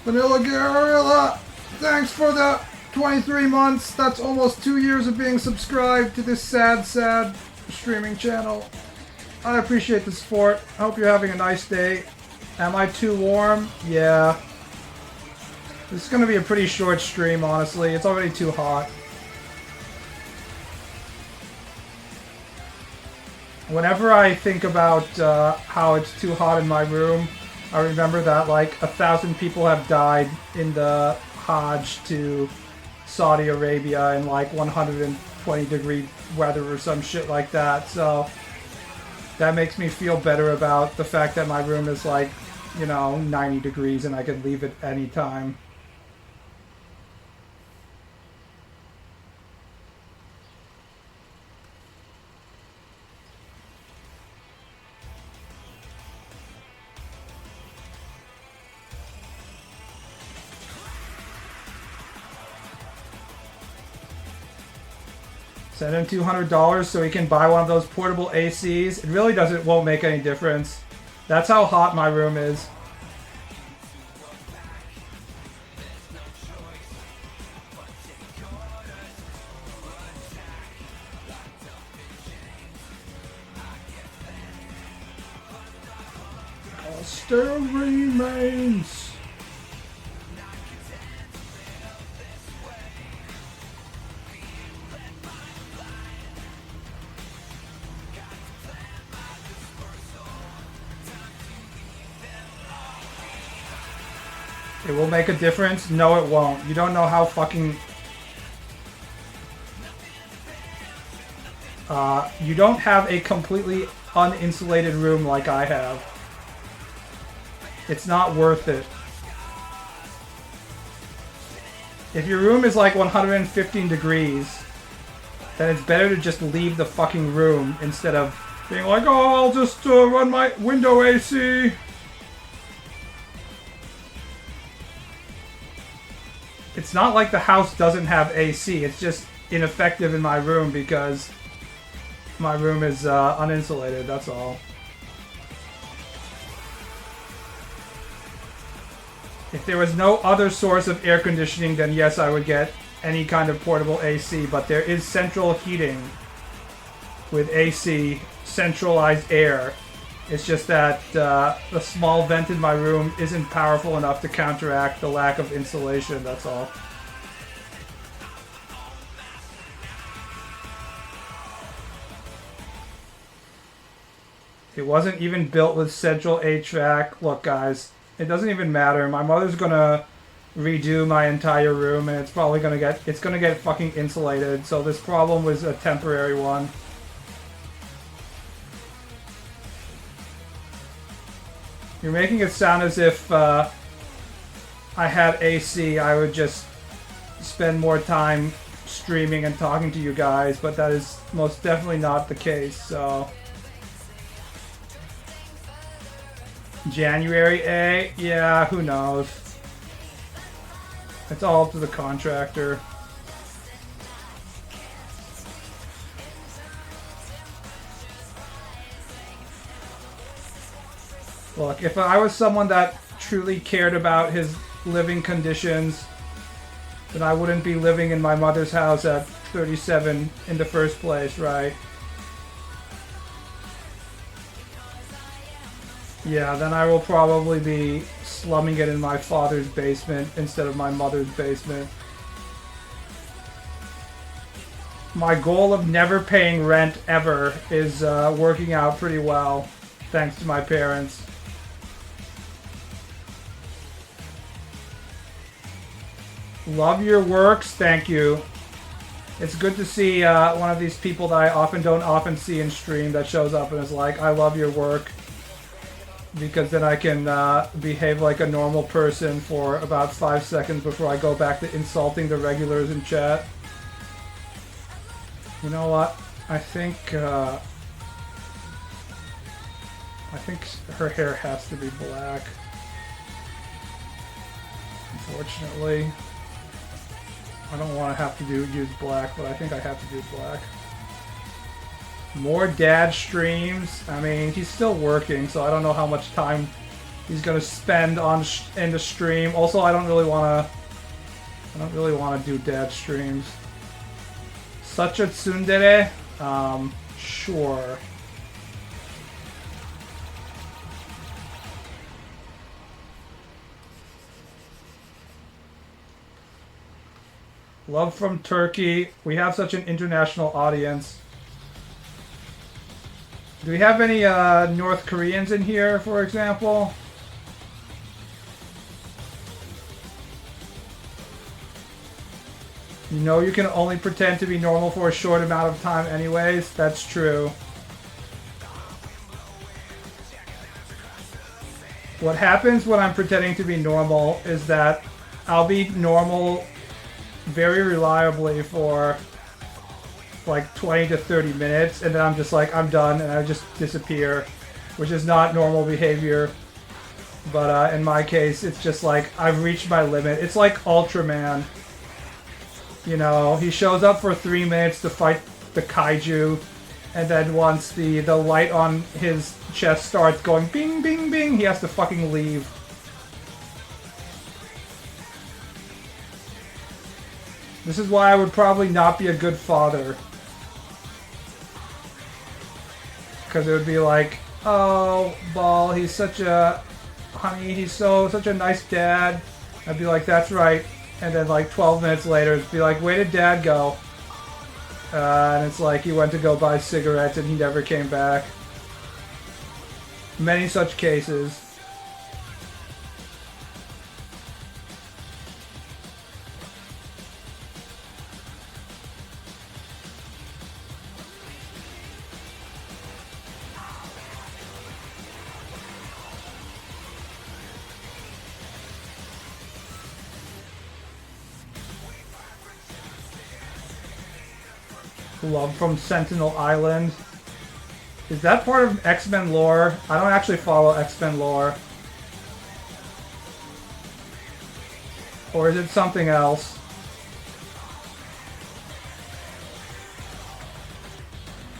Vanilla Gorilla, thanks for the 23 months. That's almost 2 years of being subscribed to this sad streaming channel. I appreciate the support. I hope you're having a nice day. Am I too warm? Yeah. This is going to be a pretty short stream, honestly. It's already too hot. Whenever I think about how it's too hot in my room, I remember that like 1,000 people have died in the Hajj to Saudi Arabia in like 120 degree weather or some shit like that. So that makes me feel better about the fact that my room is like, you know, 90 degrees and I can leave it anytime. Send him $200 so he can buy one of those portable ACs. It really won't make any difference. That's how hot my room is. Still remains. It will make a difference? No, it won't. You don't know how fucking... you don't have a completely uninsulated room like I have. It's not worth it. If your room is like 115 degrees, then it's better to just leave the fucking room instead of being like, oh, I'll just run my window AC. It's not like the house doesn't have AC. It's just ineffective in my room because my room is uninsulated, that's all. If there was no other source of air conditioning, then yes, I would get any kind of portable AC, but there is central heating with AC, centralized air. It's just that the small vent in my room isn't powerful enough to counteract the lack of insulation, that's all. It wasn't even built with central HVAC. Look, guys, it doesn't even matter. My mother's gonna redo my entire room, and it's probably gonna get fucking insulated. So this problem was a temporary one. You're making it sound as if I had AC, I would just spend more time streaming and talking to you guys, but that is most definitely not the case, so... January A? Yeah, who knows? It's all up to the contractor. Look, if I was someone that truly cared about his living conditions, then I wouldn't be living in my mother's house at 37 in the first place, right? Yeah, then I will probably be slumming it in my father's basement instead of my mother's basement. My goal of never paying rent ever is working out pretty well, thanks to my parents. Love your works, thank you. It's good to see one of these people that I don't often see in stream that shows up and is like, I love your work. Because then I can behave like a normal person for about 5 seconds before I go back to insulting the regulars in chat. You know what? I think her hair has to be black. Unfortunately. I don't want to have to use black, but I think I have to do black. More dad streams. I mean, he's still working, so I don't know how much time he's gonna spend in the stream. Also, I don't really want to do dad streams. Such a tsundere? Sure. Love from Turkey. We have such an international audience. Do we have any North Koreans in here, for example? You know you can only pretend to be normal for a short amount of time anyways. That's true. What happens when I'm pretending to be normal is that I'll be normal very reliably for like 20 to 30 minutes, and then I'm just like, I'm done, and I just disappear, which is not normal behavior. But in my case, it's just like, I've reached my limit. It's like Ultraman. You know, he shows up for 3 minutes to fight the kaiju, and then once the light on his chest starts going bing, bing, bing, he has to fucking leave. This is why I would probably not be a good father. Because it would be like, oh, Ball, he's such a... Honey, he's such a nice dad. I'd be like, that's right. And then like 12 minutes later, it'd be like, where did Dad go? And it's like, he went to go buy cigarettes and he never came back. Many such cases. Love from Sentinel Island. Is that part of X-Men lore? I don't actually follow X-Men lore. Or is it something else?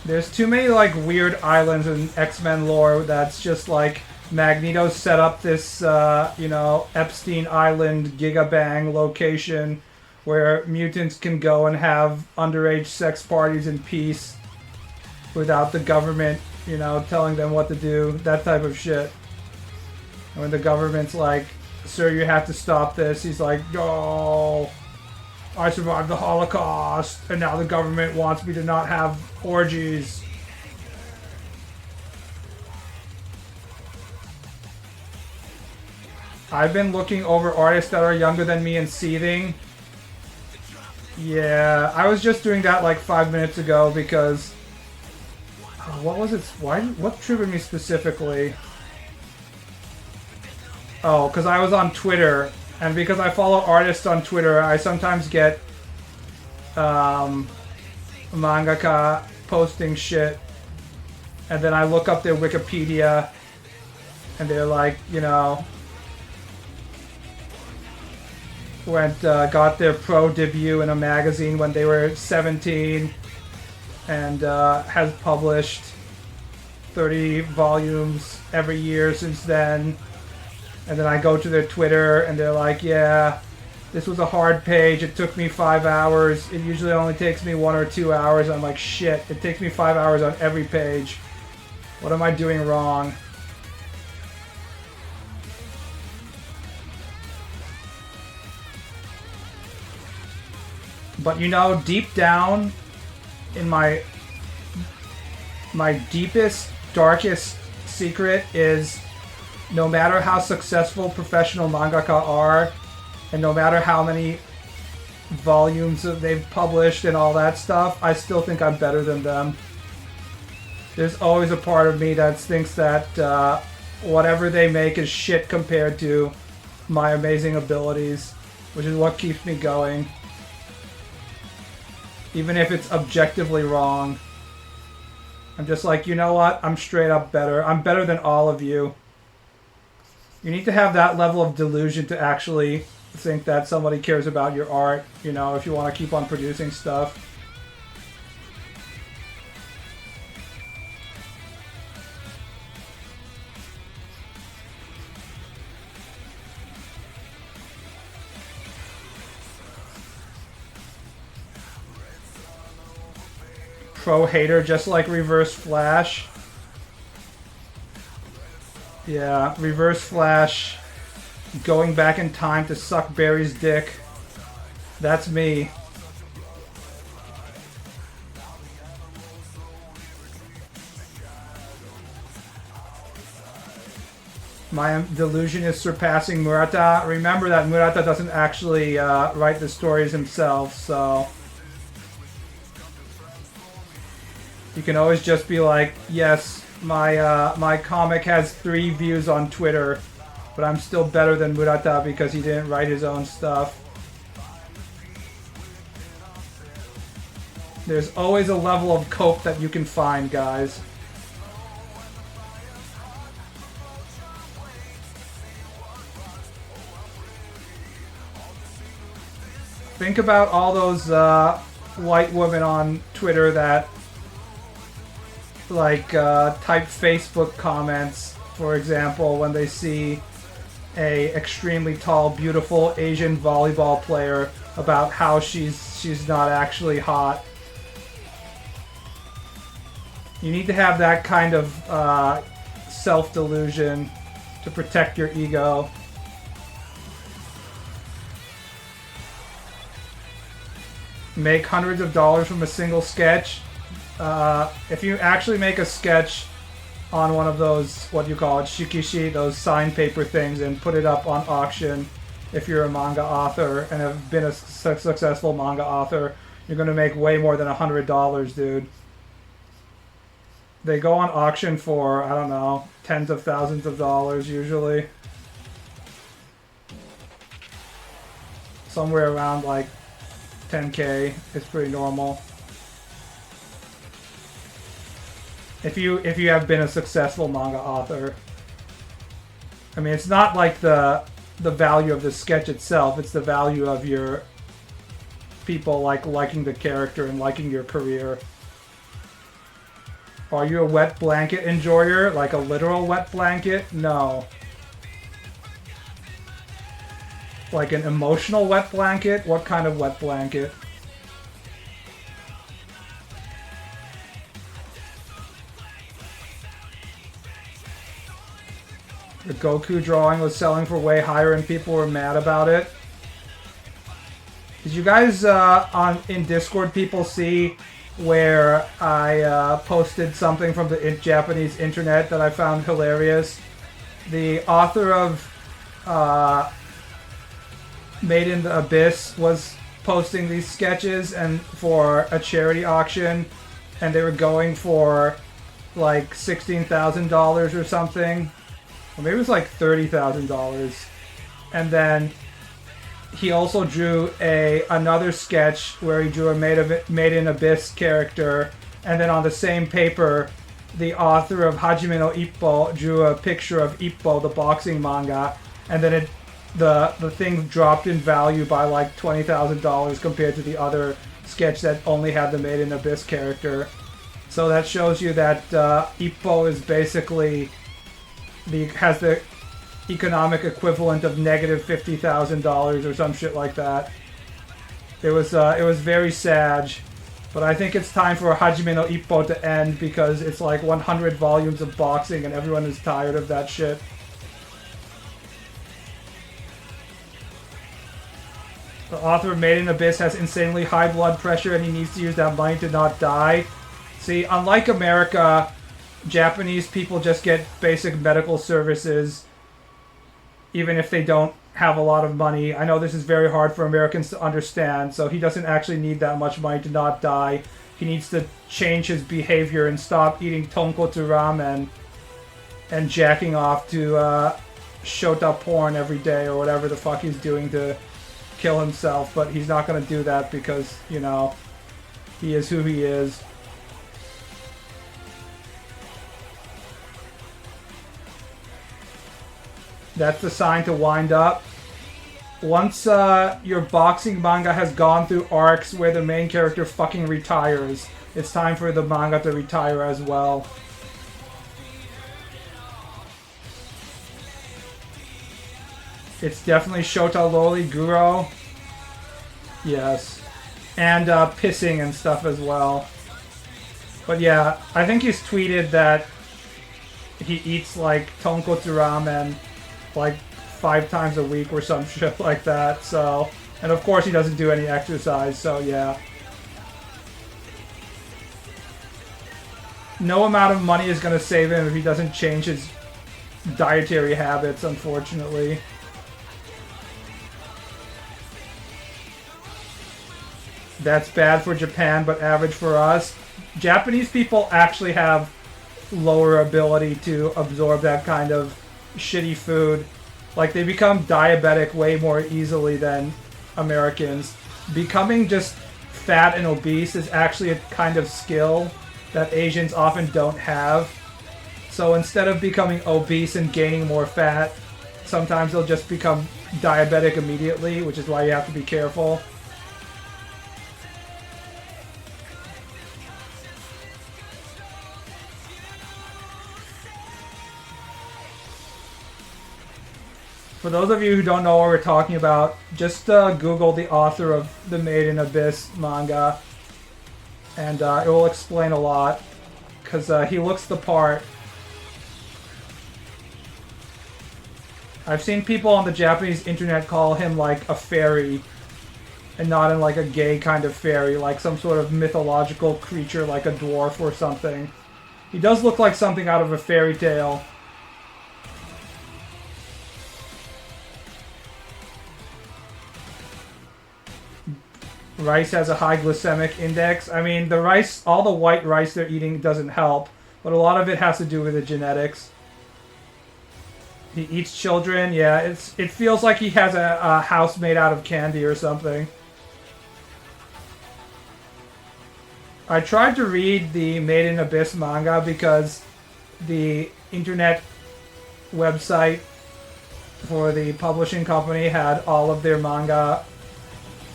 There's too many like weird islands in X-Men lore that's just like Magneto set up this, you know, Epstein Island Gigabang location where mutants can go and have underage sex parties in peace without the government, you know, telling them what to do, that type of shit. And when the government's like, sir, you have to stop this, he's like, no, I survived the Holocaust, and now the government wants me to not have orgies. I've been looking over artists that are younger than me and seething. Yeah, I was just doing that like 5 minutes ago because... what was it? What triggered me specifically? Oh, because I was on Twitter, and because I follow artists on Twitter, I sometimes get mangaka posting shit, and then I look up their Wikipedia, and they're like, you know, got their pro debut in a magazine when they were 17, and has published 30 volumes every year since then. And then I go to their Twitter and they're like, yeah, this was a hard page, it took me 5 hours, it usually only takes me 1 or 2 hours. I'm like, shit, it takes me 5 hours on every page. What am I doing wrong? But you know, deep down in my deepest, darkest secret is, no matter how successful professional mangaka are, and no matter how many volumes that they've published and all that stuff, I still think I'm better than them. There's always a part of me that thinks that whatever they make is shit compared to my amazing abilities, which is what keeps me going. Even if it's objectively wrong. I'm just like, you know what? I'm straight up better. I'm better than all of you. You need to have that level of delusion to actually think that somebody cares about your art, you know, if you want to keep on producing stuff. Pro hater, just like Reverse Flash. Yeah, Reverse Flash going back in time to suck Barry's dick. That's me. My delusion is surpassing Murata. Remember that Murata doesn't actually write the stories himself, so you can always just be like, yes, my comic has 3 views on Twitter, but I'm still better than Murata because he didn't write his own stuff. There's always a level of cope that you can find, guys. Think about all those white women on Twitter that like type Facebook comments, for example, when they see a extremely tall, beautiful Asian volleyball player about how she's not actually hot. You need to have that kind of self-delusion to protect your ego. Make hundreds of dollars from a single sketch. If you actually make a sketch on one of those, what you call it, shikishi, those sign paper things, and put it up on auction, if you're a manga author and have been a successful manga author, you're going to make way more than $100, dude. They go on auction for, I don't know, tens of thousands of dollars usually. Somewhere around like 10K is pretty normal. If you have been a successful manga author. I mean, it's not like the value of the sketch itself, it's the value of your people like liking the character and liking your career. Are you a wet blanket enjoyer? Like a literal wet blanket? No. Like an emotional wet blanket? What kind of wet blanket? The Goku drawing was selling for way higher and people were mad about it. Did you guys in Discord people see where I posted something from the Japanese internet that I found hilarious? The author of Made in the Abyss was posting these sketches and for a charity auction, and they were going for like $16,000 or something. Or maybe it was like $30,000. And then he also drew another sketch where he drew a Made in Abyss character, and then on the same paper, the author of Hajime no Ippo drew a picture of Ippo, the boxing manga, and then the thing dropped in value by like $20,000 compared to the other sketch that only had the Made in Abyss character. So that shows you that Ippo is basically has the economic equivalent of negative $50,000 or some shit like that. It was very sad, but I think it's time for Hajime no Ippo to end because it's like 100 volumes of boxing and everyone is tired of that shit. The author of Made in Abyss has insanely high blood pressure and he needs to use that money to not die. See, unlike America, Japanese people just get basic medical services even if they don't have a lot of money. I know this is very hard for Americans to understand, so he doesn't actually need that much money to not die. He needs to change his behavior and stop eating tonkotsu ramen and jacking off to shota porn every day or whatever the fuck he's doing to kill himself, but he's not going to do that because, you know, he is who he is. That's the sign to wind up. once your boxing manga has gone through arcs where the main character fucking retires, it's time for the manga to retire as well. It's definitely Shota Loli Guro. Yes. And pissing and stuff as well. But yeah, I think he's tweeted that he eats like tonkotsu ramen like 5 times a week or some shit like that. So, and of course he doesn't do any exercise, so yeah. No amount of money is going to save him if he doesn't change his dietary habits, unfortunately. That's bad for Japan, but average for us. Japanese people actually have lower ability to absorb that kind of shitty food. Like, they become diabetic way more easily than Americans. Becoming just fat and obese is actually a kind of skill that Asians often don't have. So instead of becoming obese and gaining more fat, sometimes they'll just become diabetic immediately, which is why you have to be careful. For those of you who don't know what we're talking about, just Google the author of the Made in Abyss manga, and it will explain a lot, because he looks the part. I've seen people on the Japanese internet call him like a fairy, and not in like a gay kind of fairy, like some sort of mythological creature like a dwarf or something. He does look like something out of a fairy tale. Rice has a high glycemic index. I mean, the rice, all the white rice they're eating doesn't help, but a lot of it has to do with the genetics. He eats children. Yeah, it feels like he has a house made out of candy or something. I tried to read the Made in Abyss manga because the internet website for the publishing company had all of their manga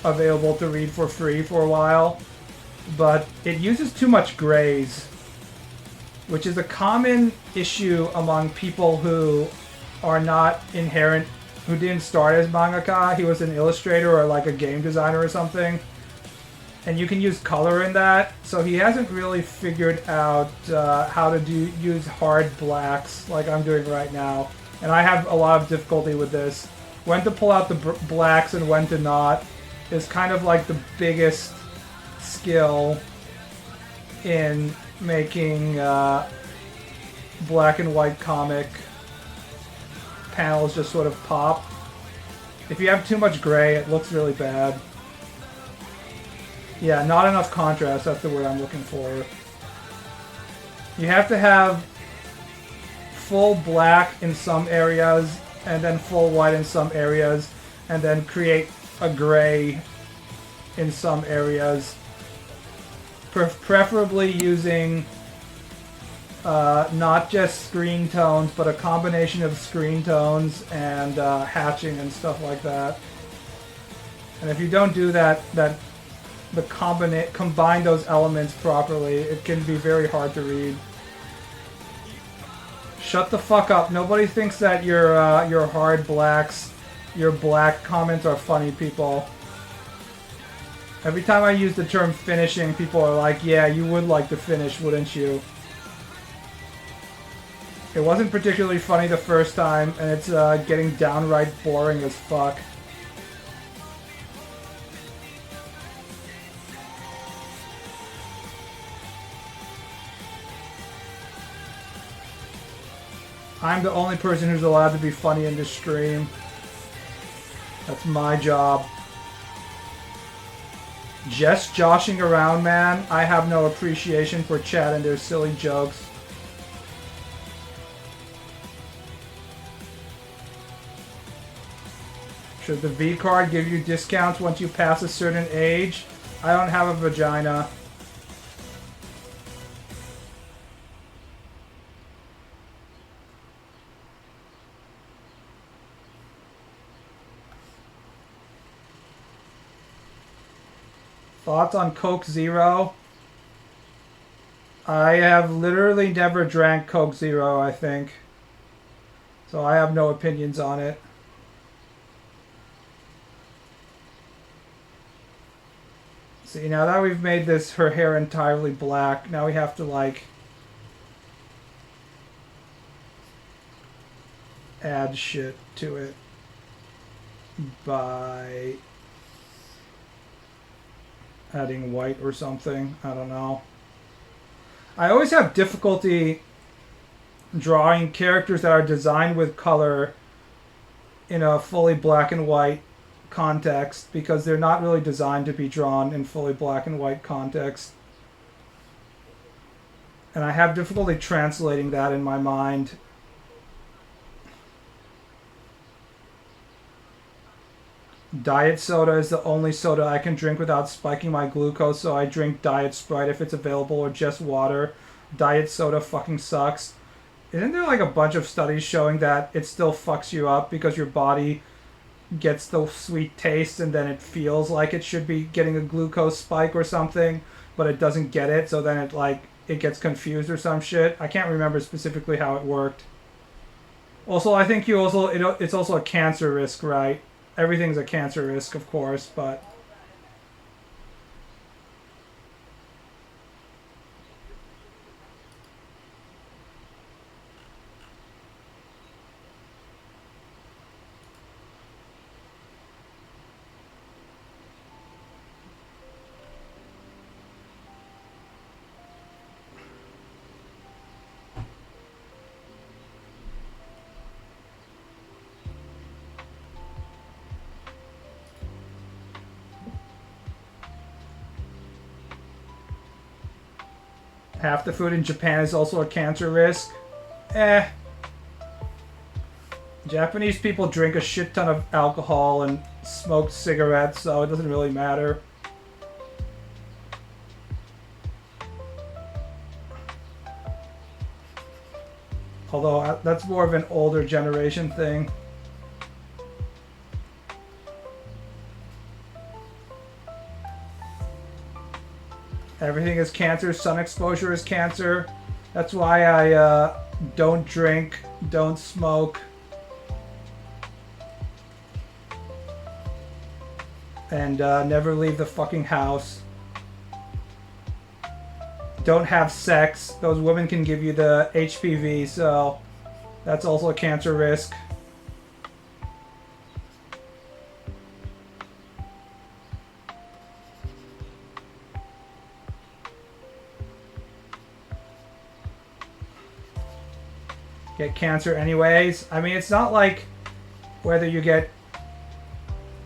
available to read for free for a while, but it uses too much grays, which is a common issue among people who are not inherent, who didn't start as mangaka. He was an illustrator or like a game designer or something, and you can use color in that, so he hasn't really figured out how to use hard blacks like I'm doing right now, and I have a lot of difficulty with this. When to pull out the blacks and when to not is kind of like the biggest skill in making black and white comic panels just sort of pop. If you have too much gray, it looks really bad. Yeah, not enough contrast, that's the word I'm looking for. You have to have full black in some areas, and then full white in some areas, and then create a gray in some areas, preferably using not just screen tones, but a combination of screen tones and hatching and stuff like that. And if you don't do that, combine those elements properly, it can be very hard to read. Shut the fuck up! Nobody thinks that your hard blacks, your black comments are funny, people. Every time I use the term finishing, people are like, yeah, you would like to finish, wouldn't you? It wasn't particularly funny the first time, and it's getting downright boring as fuck. I'm the only person who's allowed to be funny in this stream. That's my job. Just joshing around, man. I have no appreciation for chat and their silly jokes. Should the V card give you discounts once you pass a certain age? I don't have a vagina. Thoughts on Coke Zero? I have literally never drank Coke Zero, I think. So I have no opinions on it. See, now that we've made this her hair entirely black, now we have to like add shit to it by adding white or something. I don't know. I always have difficulty drawing characters that are designed with color in a fully black and white context because they're not really designed to be drawn in fully black and white context. And I have difficulty translating that in my mind. Diet soda is the only soda I can drink without spiking my glucose, so I drink Diet Sprite if it's available or just water. Diet soda fucking sucks. Isn't there like a bunch of studies showing that it still fucks you up because your body gets the sweet taste and then it feels like it should be getting a glucose spike or something, but it doesn't get it, so then it gets confused or some shit. I can't remember specifically how it worked. Also, I think it's also a cancer risk, right? Everything's a cancer risk, of course, but half the food in Japan is also a cancer risk. Japanese people drink a shit ton of alcohol and smoke cigarettes, so it doesn't really matter. Although that's more of an older generation thing. Everything is cancer. Sun exposure is cancer. That's why I don't drink, don't smoke, and never leave the fucking house. Don't have sex. Those women can give you the HPV, so that's also a cancer risk. Get cancer anyways. I mean, it's not like whether you get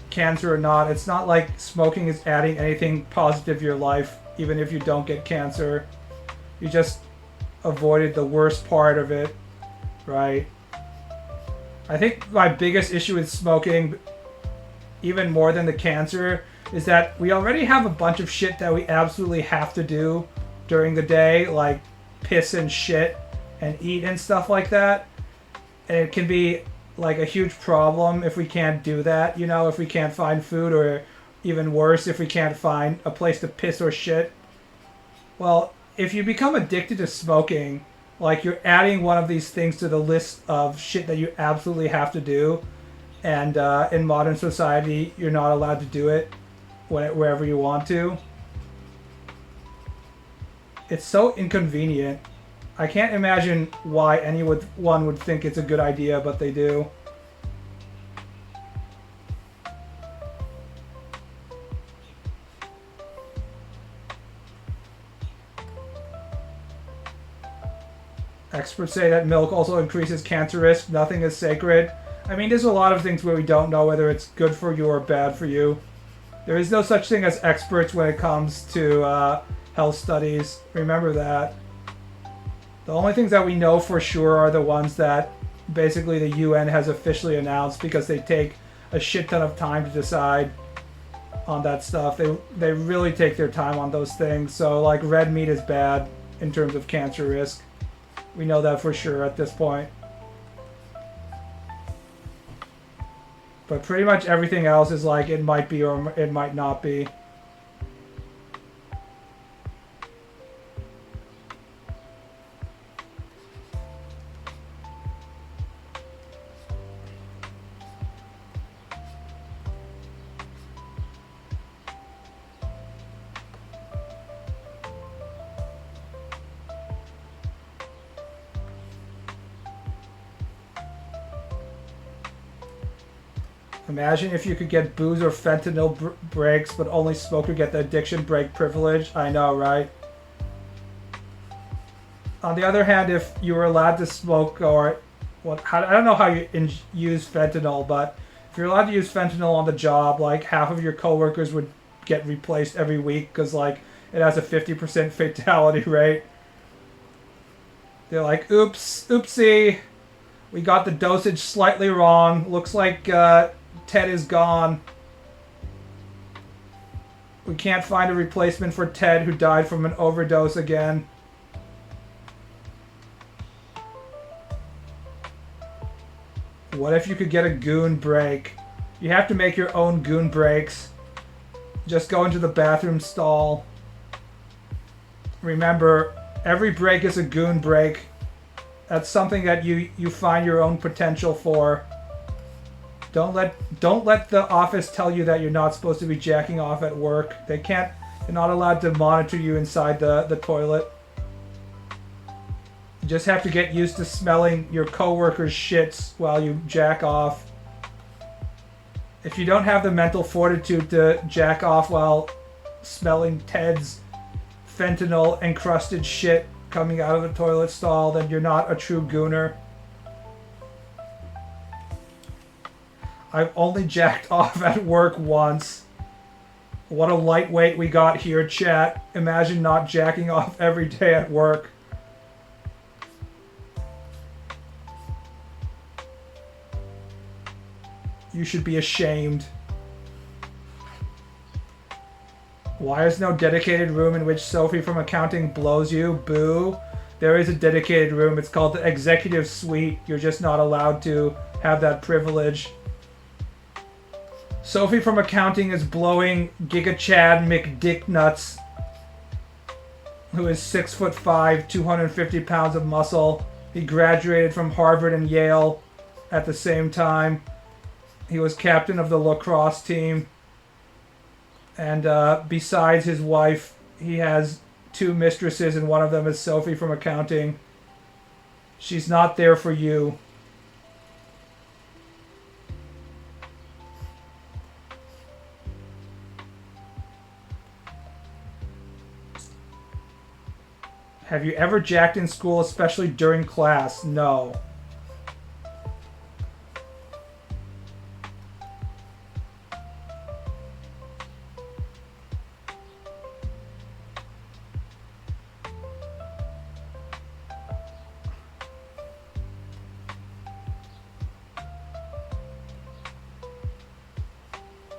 cancer or not, it's not like smoking is adding anything positive to your life, even if you don't get cancer. You just avoided the worst part of it, right? I think my biggest issue with smoking, even more than the cancer, is that we already have a bunch of shit that we absolutely have to do during the day, like piss and shit and eat and stuff like that. And it can be like a huge problem if we can't do that, you know, if we can't find food, or even worse, if we can't find a place to piss or shit. Well, if you become addicted to smoking, like you're adding one of these things to the list of shit that you absolutely have to do. And in modern society, you're not allowed to do it wherever you want to. It's so inconvenient. I can't imagine why anyone would think it's a good idea, but they do. Experts say that milk also increases cancer risk. Nothing is sacred. I mean, there's a lot of things where we don't know whether it's good for you or bad for you. There is no such thing as experts when it comes to health studies. Remember that. The only things that we know for sure are the ones that basically the UN has officially announced, because they take a shit ton of time to decide on that stuff. They really take their time on those things. So like red meat is bad in terms of cancer risk. We know that for sure at this point. But pretty much everything else is like it might be or it might not be. Imagine if you could get booze or fentanyl breaks, but only smoke to get the addiction break privilege. I know, right? On the other hand, if you were allowed to smoke or... I don't know how you use fentanyl, but if you're allowed to use fentanyl on the job, like half of your coworkers would get replaced every week because like it has a 50% fatality rate. They're like, oops, oopsie, we got the dosage slightly wrong. Looks like Ted is gone. We can't find a replacement for Ted, who died from an overdose again. What if you could get a goon break? You have to make your own goon breaks. Just go into the bathroom stall. Remember, every break is a goon break. That's something that you find your own potential for. Don't let the office tell you that you're not supposed to be jacking off at work. They're not allowed to monitor you inside the toilet. You just have to get used to smelling your coworkers' shits while you jack off. If you don't have the mental fortitude to jack off while smelling Ted's fentanyl-encrusted shit coming out of the toilet stall, then you're not a true gooner. I've only jacked off at work once. What a lightweight we got here, chat. Imagine not jacking off every day at work. You should be ashamed. Why is no dedicated room in which Sophie from accounting blows you? Boo. There is a dedicated room. It's called the executive suite. You're just not allowed to have that privilege. Sophie from accounting is blowing Giga Chad McDicknuts, who is 6'5", 250 pounds of muscle. He graduated from Harvard and Yale at the same time. He was captain of the lacrosse team. And besides his wife, he has 2 mistresses, and one of them is Sophie from accounting. She's not there for you. Have you ever jacked in school, especially during class? No.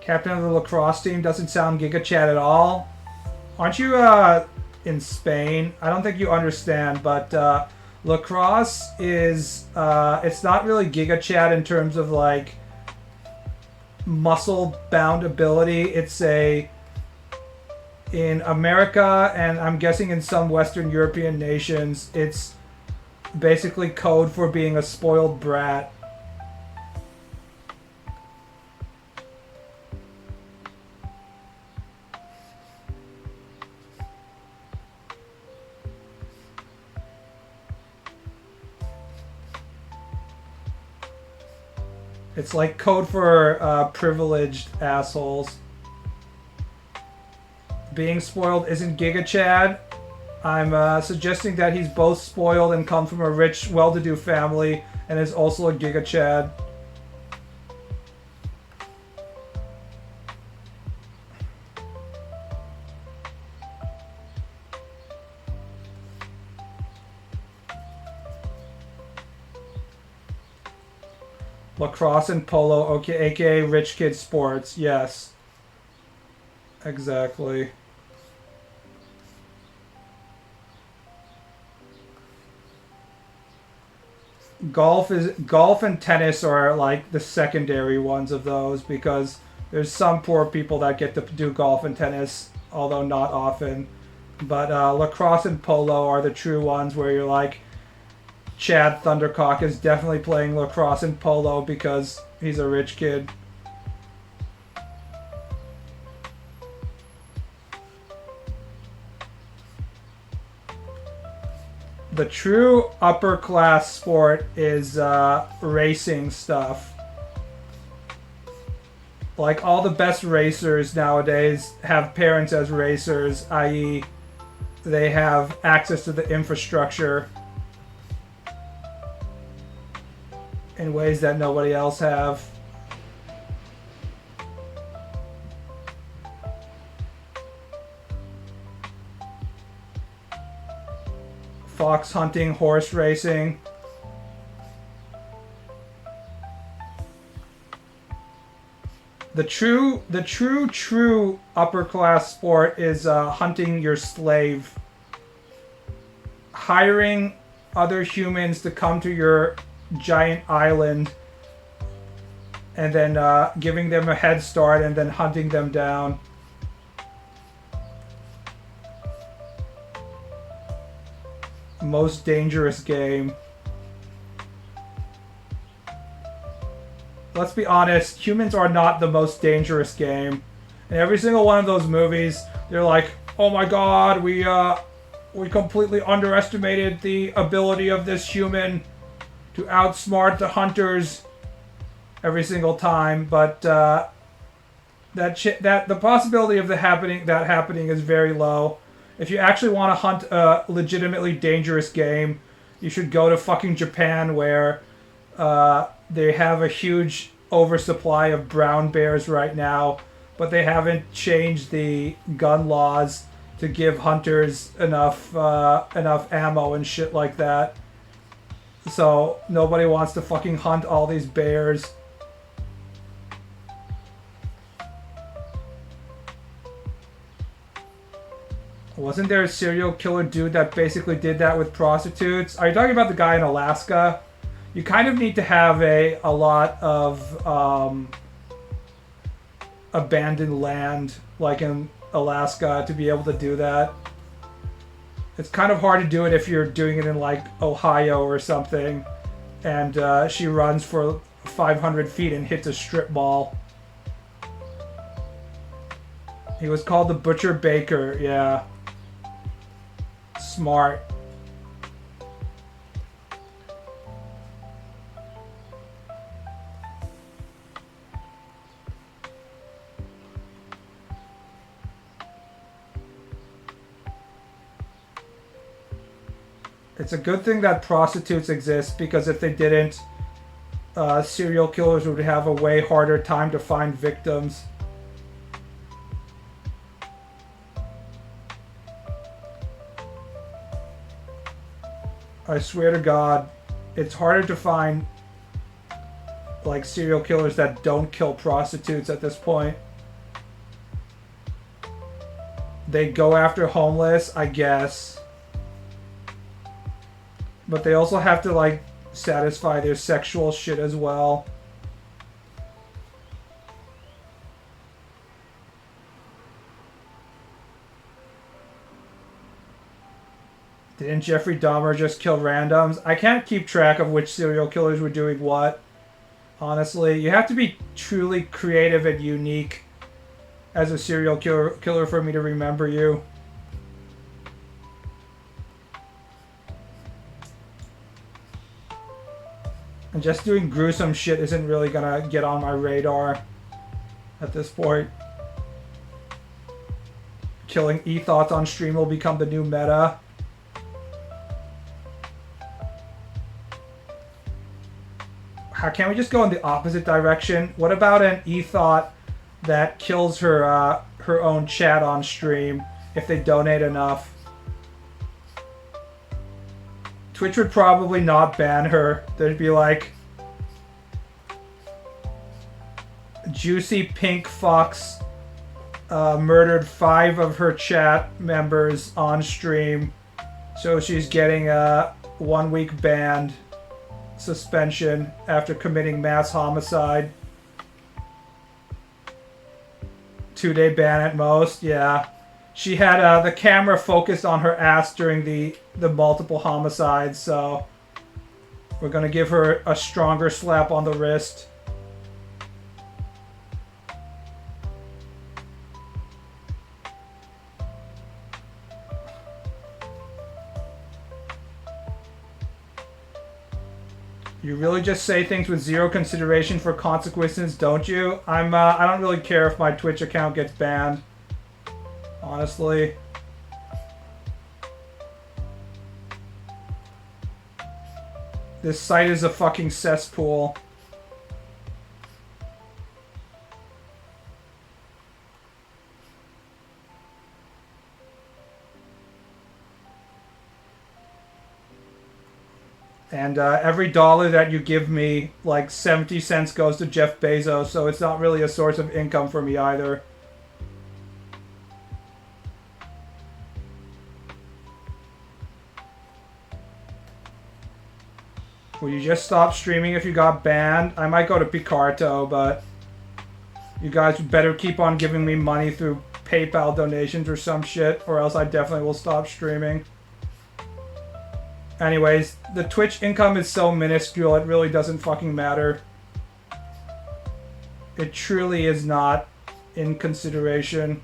Captain of the lacrosse team doesn't sound Giga Chad at all. Aren't you in Spain? I don't think you understand, but lacrosse is it's not really Giga Chad in terms of like muscle bound ability. It's in America, and I'm guessing in some Western European nations, it's basically code for being a spoiled brat. It's like code for privileged assholes. Being spoiled isn't Giga Chad. I'm suggesting that he's both spoiled and come from a rich, well-to-do family, and is also a Giga Chad. Lacrosse and polo, okay, aka rich kid sports, yes. Exactly. Golf and tennis are like the secondary ones of those, because there's some poor people that get to do golf and tennis, although not often. But lacrosse and polo are the true ones where you're like, Chad Thundercock is definitely playing lacrosse and polo because he's a rich kid. The true upper class sport is racing stuff. Like, all the best racers nowadays have parents as racers, i.e., they have access to the infrastructure in ways that nobody else have. Fox hunting, horse racing. The true upper class sport is hunting your slave. Hiring other humans to come to your giant island and then giving them a head start and then hunting them down. Most dangerous game. Let's be honest, humans are not the most dangerous game. In every single one of those movies, they're like, oh my god, we completely underestimated the ability of this human to outsmart the hunters every single time, but that the possibility of that happening is very low. If you actually want to hunt a legitimately dangerous game, you should go to fucking Japan, where they have a huge oversupply of brown bears right now, but they haven't changed the gun laws to give hunters enough ammo and shit like that. So nobody wants to fucking hunt all these bears. Wasn't there a serial killer dude that basically did that with prostitutes? Are you talking about the guy in Alaska? You kind of need to have a lot of abandoned land, like in Alaska, to be able to do that. It's kind of hard to do it if you're doing it in like Ohio or something, and she runs for 500 feet and hits a strip mall. He was called the Butcher Baker, yeah. Smart. It's a good thing that prostitutes exist, because if they didn't, serial killers would have a way harder time to find victims. I swear to God, it's harder to find like serial killers that don't kill prostitutes at this point. They go after homeless, I guess. But they also have to like satisfy their sexual shit as well. Didn't Jeffrey Dahmer just kill randoms? I can't keep track of which serial killers were doing what. Honestly, you have to be truly creative and unique as a serial killer for me to remember you. And just doing gruesome shit isn't really gonna get on my radar at this point. Killing e-thoughts on stream will become the new meta. How can't we just go in the opposite direction? What about an e-thought that kills her her own chat on stream if they donate enough? Twitch would probably not ban her. There'd be like, Juicy Pink Fox murdered 5 of her chat members on stream, so she's getting a 1-week ban suspension after committing mass homicide. 2-day ban at most, yeah. She had the camera focused on her ass during the multiple homicides, so we're gonna give her a stronger slap on the wrist. You really just say things with zero consideration for consequences, don't you? I don't really care if my Twitch account gets banned. Honestly. This site is a fucking cesspool. And every dollar that you give me, like 70 cents goes to Jeff Bezos, so it's not really a source of income for me either. Will you just stop streaming if you got banned? I might go to Picarto, but you guys better keep on giving me money through PayPal donations or some shit, or else I definitely will stop streaming. Anyways, the Twitch income is so minuscule, it really doesn't fucking matter. It truly is not in consideration.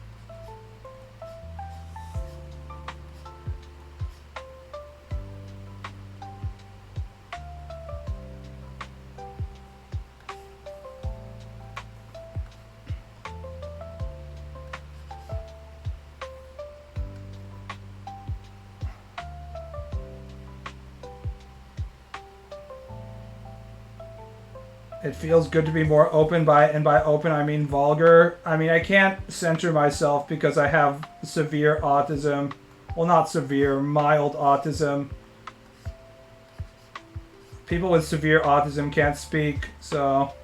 It feels good to be more open and by open I mean vulgar. I mean, I can't censor myself because I have severe autism. Well, not severe, mild autism. People with severe autism can't speak, so...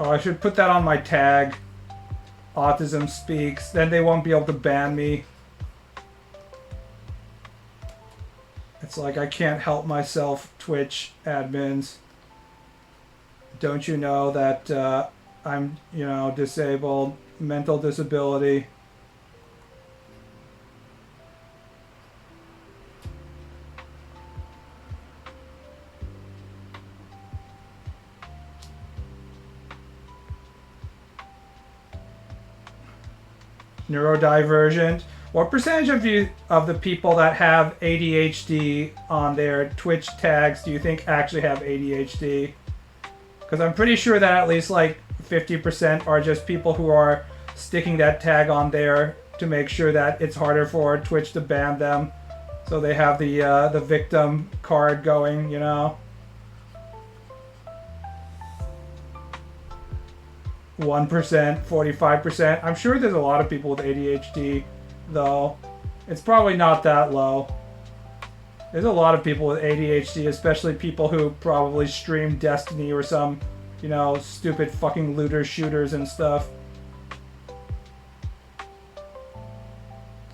Oh, I should put that on my tag. Autism speaks. Then they won't be able to ban me. It's like I can't help myself, Twitch admins. Don't you know that I'm, you know, disabled, mental disability. Neurodivergent. What percentage of the people that have ADHD on their Twitch tags do you think actually have ADHD? Because I'm pretty sure that at least like 50% are just people who are sticking that tag on there to make sure that it's harder for Twitch to ban them. So they have the victim card going, you know. 1%, 45%. I'm sure there's a lot of people with ADHD, though. It's probably not that low. There's a lot of people with ADHD, especially people who probably stream Destiny or some, you know, stupid fucking looter shooters and stuff.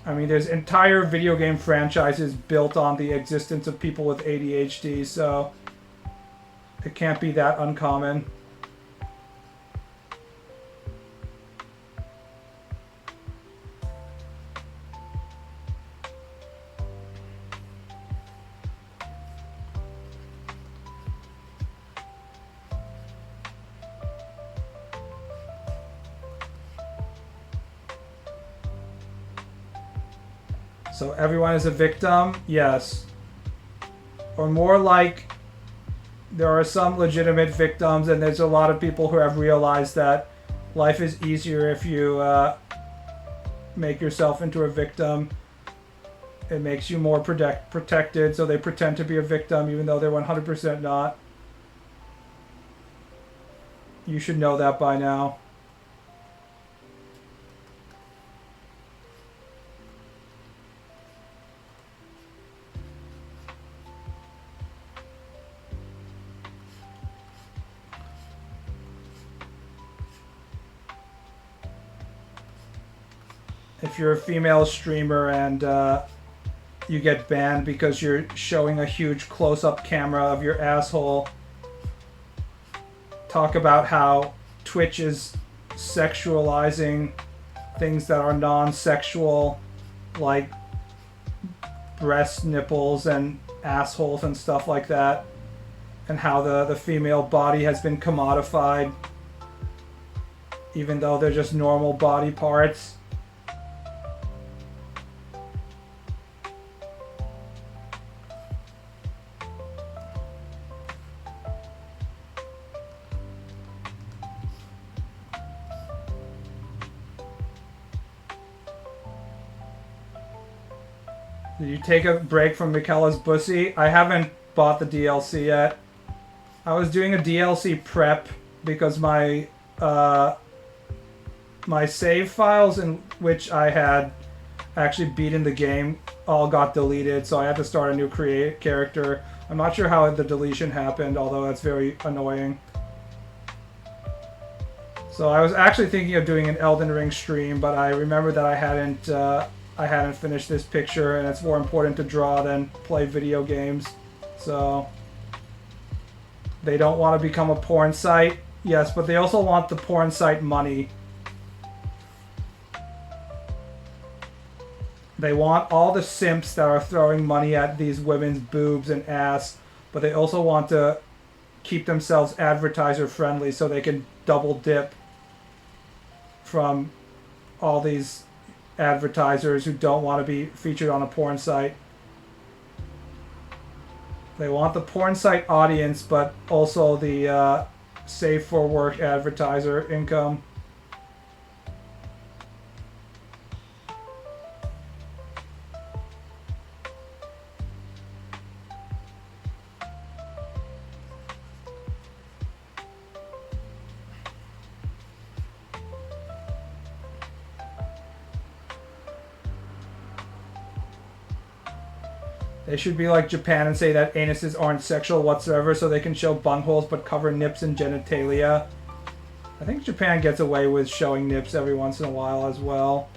I mean, there's entire video game franchises built on the existence of people with ADHD, so it can't be that uncommon. So everyone is a victim? Yes. Or more like there are some legitimate victims and there's a lot of people who have realized that life is easier if you make yourself into a victim. It makes you more protected, so they pretend to be a victim even though they're 100% not. You should know that by now. If you're a female streamer and you get banned because you're showing a huge close-up camera of your asshole, talk about how Twitch is sexualizing things that are non-sexual, like breast nipples and assholes and stuff like that, and how the female body has been commodified even though they're just normal body parts. Did you take a break from Michaela's Bussy? I haven't bought the DLC yet. I was doing a DLC prep because my my save files in which I had actually beaten the game all got deleted, so I had to start a new character. I'm not sure how the deletion happened, although that's very annoying. So I was actually thinking of doing an Elden Ring stream, but I remember that I hadn't finished this picture, and it's more important to draw than play video games. So they don't want to become a porn site. Yes, but they also want the porn site money. They want all the simps that are throwing money at these women's boobs and ass, but they also want to keep themselves advertiser friendly so they can double dip from all these advertisers who don't want to be featured on a porn site. They want the porn site audience, but also the safe for work advertiser income. They should be like Japan and say that anuses aren't sexual whatsoever so they can show bungholes but cover nips and genitalia. I think Japan gets away with showing nips every once in a while as well.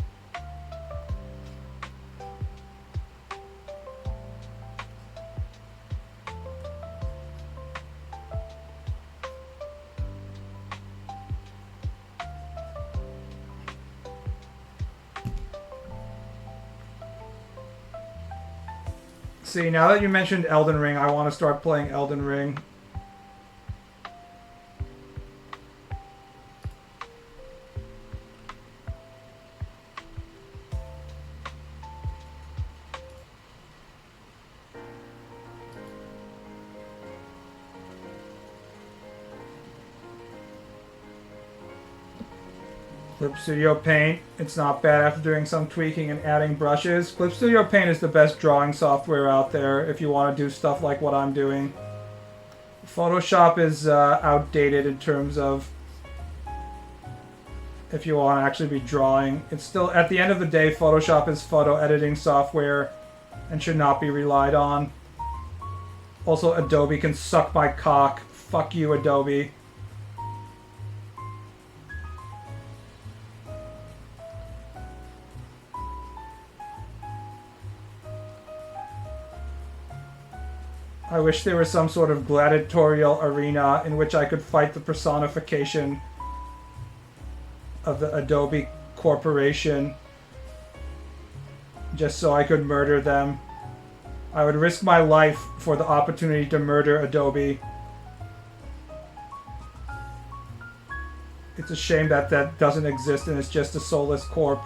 See, now that you mentioned Elden Ring, I want to start playing Elden Ring. Clip Studio Paint, it's not bad after doing some tweaking and adding brushes. Clip Studio Paint is the best drawing software out there if you want to do stuff like what I'm doing. Photoshop is outdated in terms of if you want to actually be drawing. It's still, at the end of the day, Photoshop is photo editing software and should not be relied on. Also, Adobe can suck my cock. Fuck you, Adobe. I wish there was some sort of gladiatorial arena in which I could fight the personification of the Adobe Corporation just so I could murder them. I would risk my life for the opportunity to murder Adobe. It's a shame that that doesn't exist and it's just a soulless corp.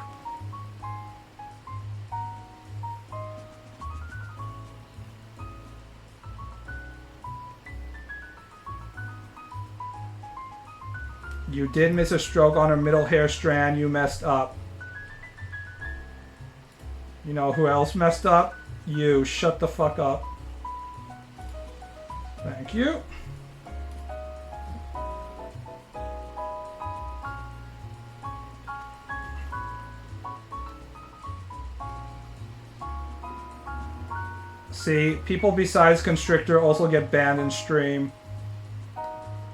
You did miss a stroke on her middle hair strand. You messed up. You know who else messed up? You. Shut the fuck up. Thank you. See, people besides Constrictor also get banned in stream.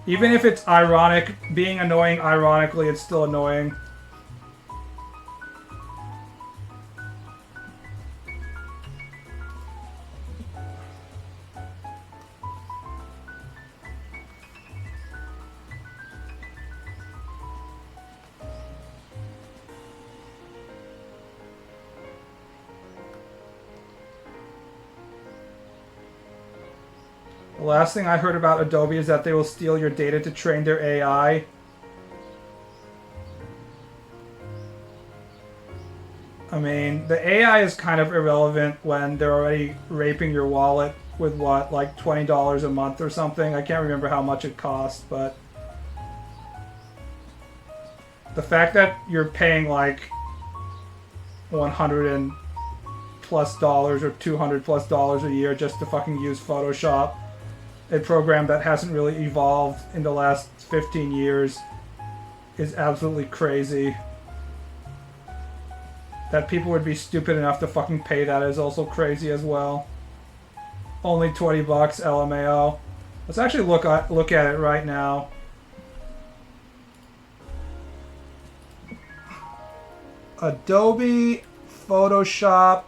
Even if it's ironic, being annoying ironically, it's still annoying. The last thing I heard about Adobe is that they will steal your data to train their AI. I mean, the AI is kind of irrelevant when they're already raping your wallet with what, like $20 a month or something? I can't remember how much it costs, but the fact that you're paying like $100 and plus dollars or $200 plus dollars a year just to fucking use Photoshop, a program that hasn't really evolved in the last 15 years, is absolutely crazy. That people would be stupid enough to fucking pay that is also crazy as well. Only 20 bucks, LMAO. Let's actually look at it right now. Adobe Photoshop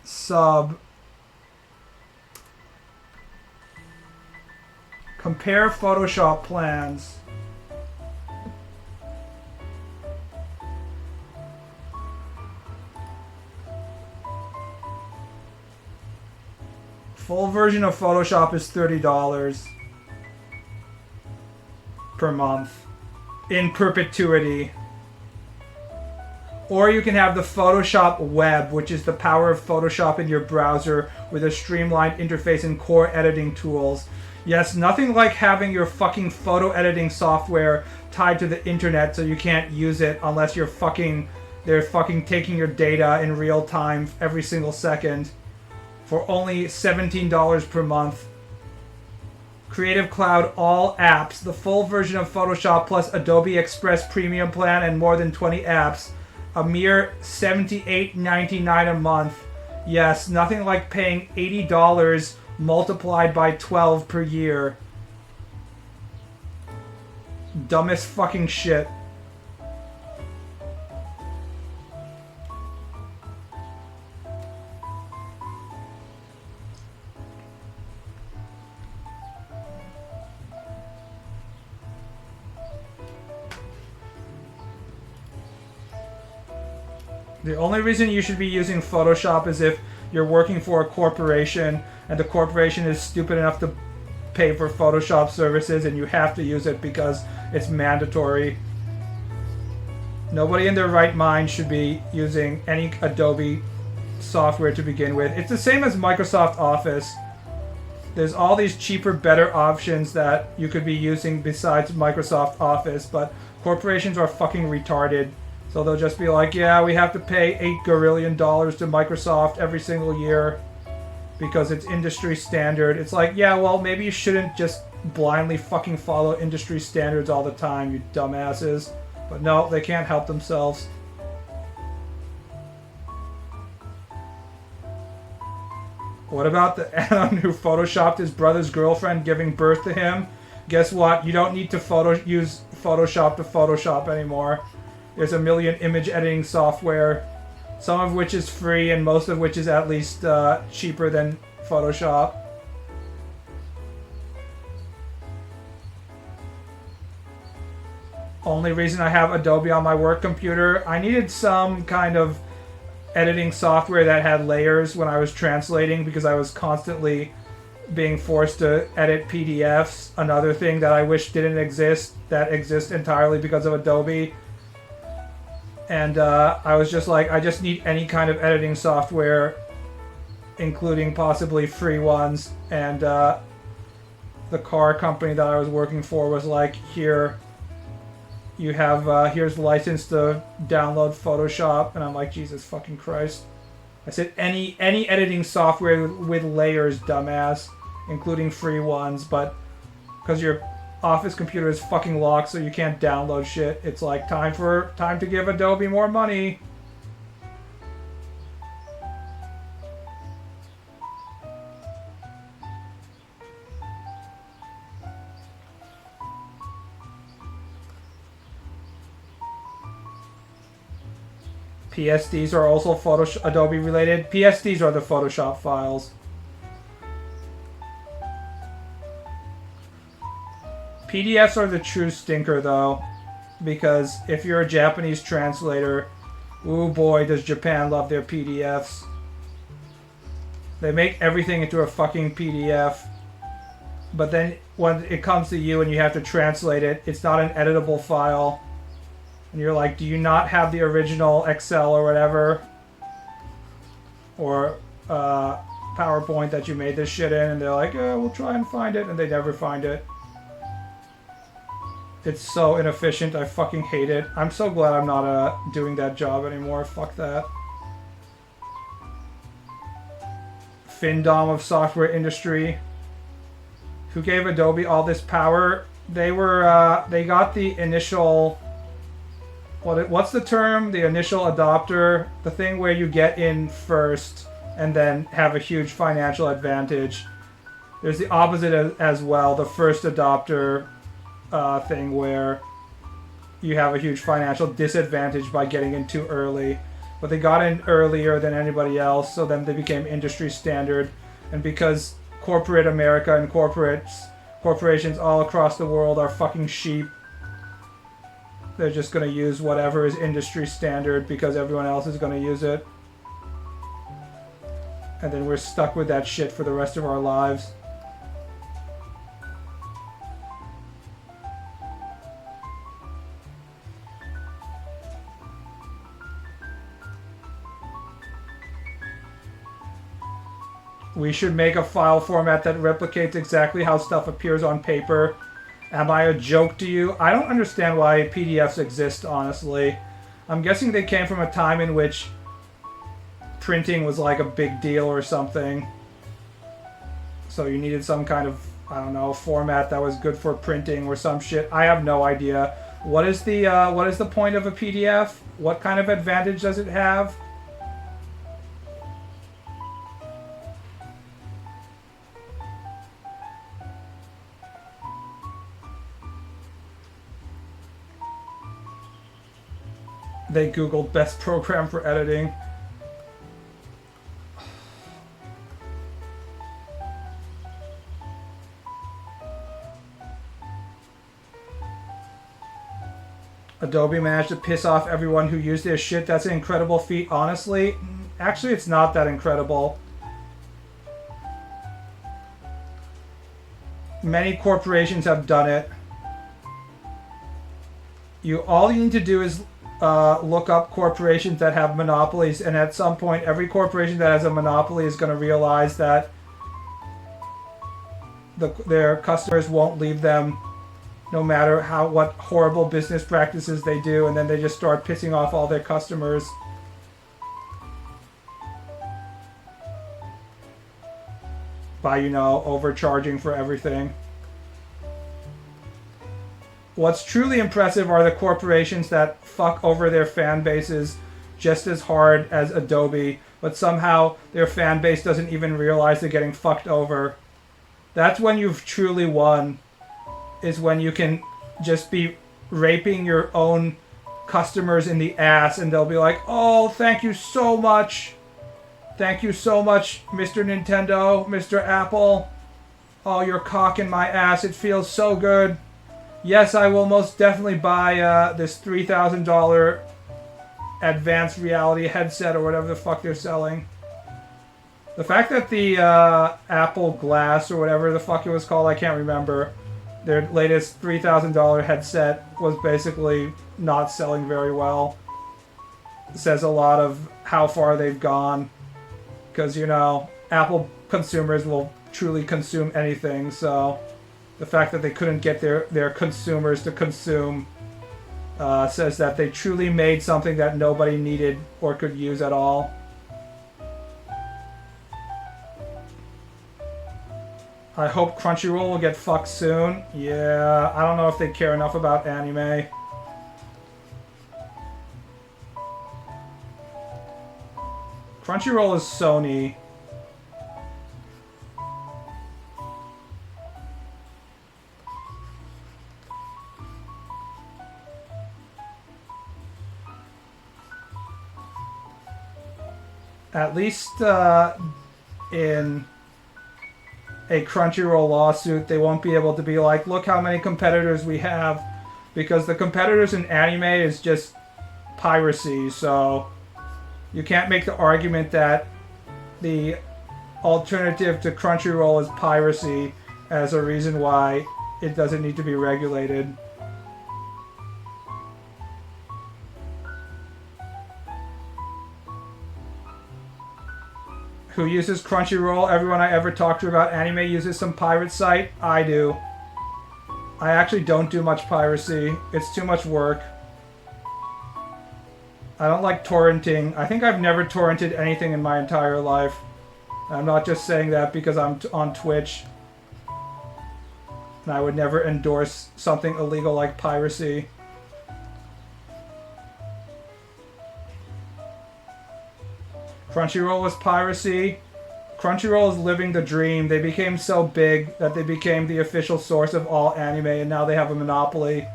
sub. Compare Photoshop plans. Full version of Photoshop is $30 per month in perpetuity. Or you can have the Photoshop Web, which is the power of Photoshop in your browser with a streamlined interface and core editing tools. Yes, nothing like having your fucking photo editing software tied to the internet so you can't use it unless they're fucking taking your data in real time every single second. For only $17 per month. Creative Cloud all apps, the full version of Photoshop plus Adobe Express Premium plan and more than 20 apps. A mere $78.99 a month. Yes, nothing like paying $80 multiplied by 12 per year. Dumbest fucking shit. The only reason you should be using Photoshop is if you're working for a corporation and the corporation is stupid enough to pay for Photoshop services and you have to use it because it's mandatory. Nobody in their right mind should be using any Adobe software to begin with. It's the same as Microsoft Office. There's all these cheaper, better options that you could be using besides Microsoft Office, but corporations are fucking retarded. So they'll just be like, yeah, we have to pay $8 gazillion to Microsoft every single year because it's industry standard. It's like, yeah, well, maybe you shouldn't just blindly fucking follow industry standards all the time, you dumbasses. But no, they can't help themselves. What about the Anon who photoshopped his brother's girlfriend giving birth to him? Guess what? You don't need to use Photoshop to Photoshop anymore. There's a million image editing software, some of which is free and most of which is at least cheaper than Photoshop. Only reason I have Adobe on my work computer, I needed some kind of editing software that had layers when I was translating because I was constantly being forced to edit PDFs. Another thing that I wish didn't exist, that exists entirely because of Adobe. And I was just like, I just need any kind of editing software, including possibly free ones. And the car company that I was working for was like, here, you have, here's license to download Photoshop. And I'm like, Jesus fucking Christ. I said, any editing software with layers, dumbass, including free ones. But because your Office computer is fucking locked, so you can't download shit. It's like time to give Adobe more money. PSDs are also Adobe related. PSDs are the Photoshop files. PDFs are the true stinker, though, because if you're a Japanese translator, ooh boy, does Japan love their PDFs. They make everything into a fucking PDF. But then when it comes to you and you have to translate it, it's not an editable file. And you're like, do you not have the original Excel or whatever? Or PowerPoint that you made this shit in? And they're like, we'll try and find it. And they never find it. It's so inefficient. I fucking hate it. I'm so glad I'm not doing that job anymore. Fuck that. FinDom of software industry. Who gave Adobe all this power? They were they got the initial what's the term? The initial adopter, the thing where you get in first and then have a huge financial advantage. There's the opposite as well, the first adopter thing where you have a huge financial disadvantage by getting in too early. But they got in earlier than anybody else, so then they became industry standard. And because corporate America and corporations all across the world are fucking sheep, they're just going to use whatever is industry standard because everyone else is going to use it. And then we're stuck with that shit for the rest of our lives. We should make a file format that replicates exactly how stuff appears on paper. Am I a joke to you? I don't understand why PDFs exist, honestly. I'm guessing they came from a time in which printing was like a big deal or something. So you needed some kind of, I don't know, format that was good for printing or some shit. I have no idea. What is the point of a PDF? What kind of advantage does it have? They Googled best program for editing. Adobe managed to piss off everyone who used their shit. That's an incredible feat, honestly. Actually, it's not that incredible. Many corporations have done it. All you need to do is look up corporations that have monopolies, and at some point every corporation that has a monopoly is going to realize that their customers won't leave them no matter what horrible business practices they do, and then they just start pissing off all their customers. By, overcharging for everything. What's truly impressive are the corporations that fuck over their fan bases just as hard as Adobe, but somehow their fan base doesn't even realize they're getting fucked over. That's when you've truly won, is when you can just be raping your own customers in the ass and they'll be like, oh, thank you so much. Thank you so much, Mr. Nintendo, Mr. Apple. Oh, your cock in my ass, it feels so good. Yes, I will most definitely buy this $3,000 advanced reality headset or whatever the fuck they're selling. The fact that the Apple Glass or whatever the fuck it was called, I can't remember, their latest $3,000 headset was basically not selling very well. It says a lot of how far they've gone. Because, Apple consumers will truly consume anything, so the fact that they couldn't get their consumers to consume says that they truly made something that nobody needed or could use at all. I hope Crunchyroll will get fucked soon. Yeah, I don't know if they care enough about anime. Crunchyroll is Sony. At least in a Crunchyroll lawsuit, they won't be able to be like, look how many competitors we have, because the competitors in anime is just piracy, so you can't make the argument that the alternative to Crunchyroll is piracy as a reason why it doesn't need to be regulated. Who uses Crunchyroll? Everyone I ever talked to about anime uses some pirate site. I do. I actually don't do much piracy. It's too much work. I don't like torrenting. I think I've never torrented anything in my entire life. I'm not just saying that because I'm on Twitch. And I would never endorse something illegal like piracy. Crunchyroll was piracy. Crunchyroll is living the dream. They became so big that they became the official source of all anime, and now they have a monopoly.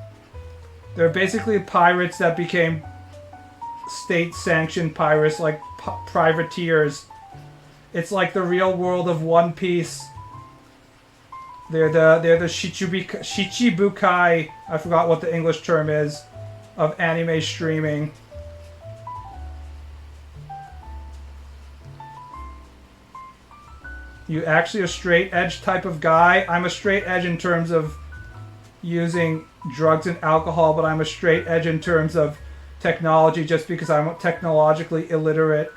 They're basically pirates that became state-sanctioned pirates, like privateers. It's like the real world of One Piece. They're the Shichibukai, I forgot what the English term is, of anime streaming. You actually a straight edge type of guy? I'm a straight edge in terms of using drugs and alcohol, but I'm a straight edge in terms of technology just because I'm technologically illiterate.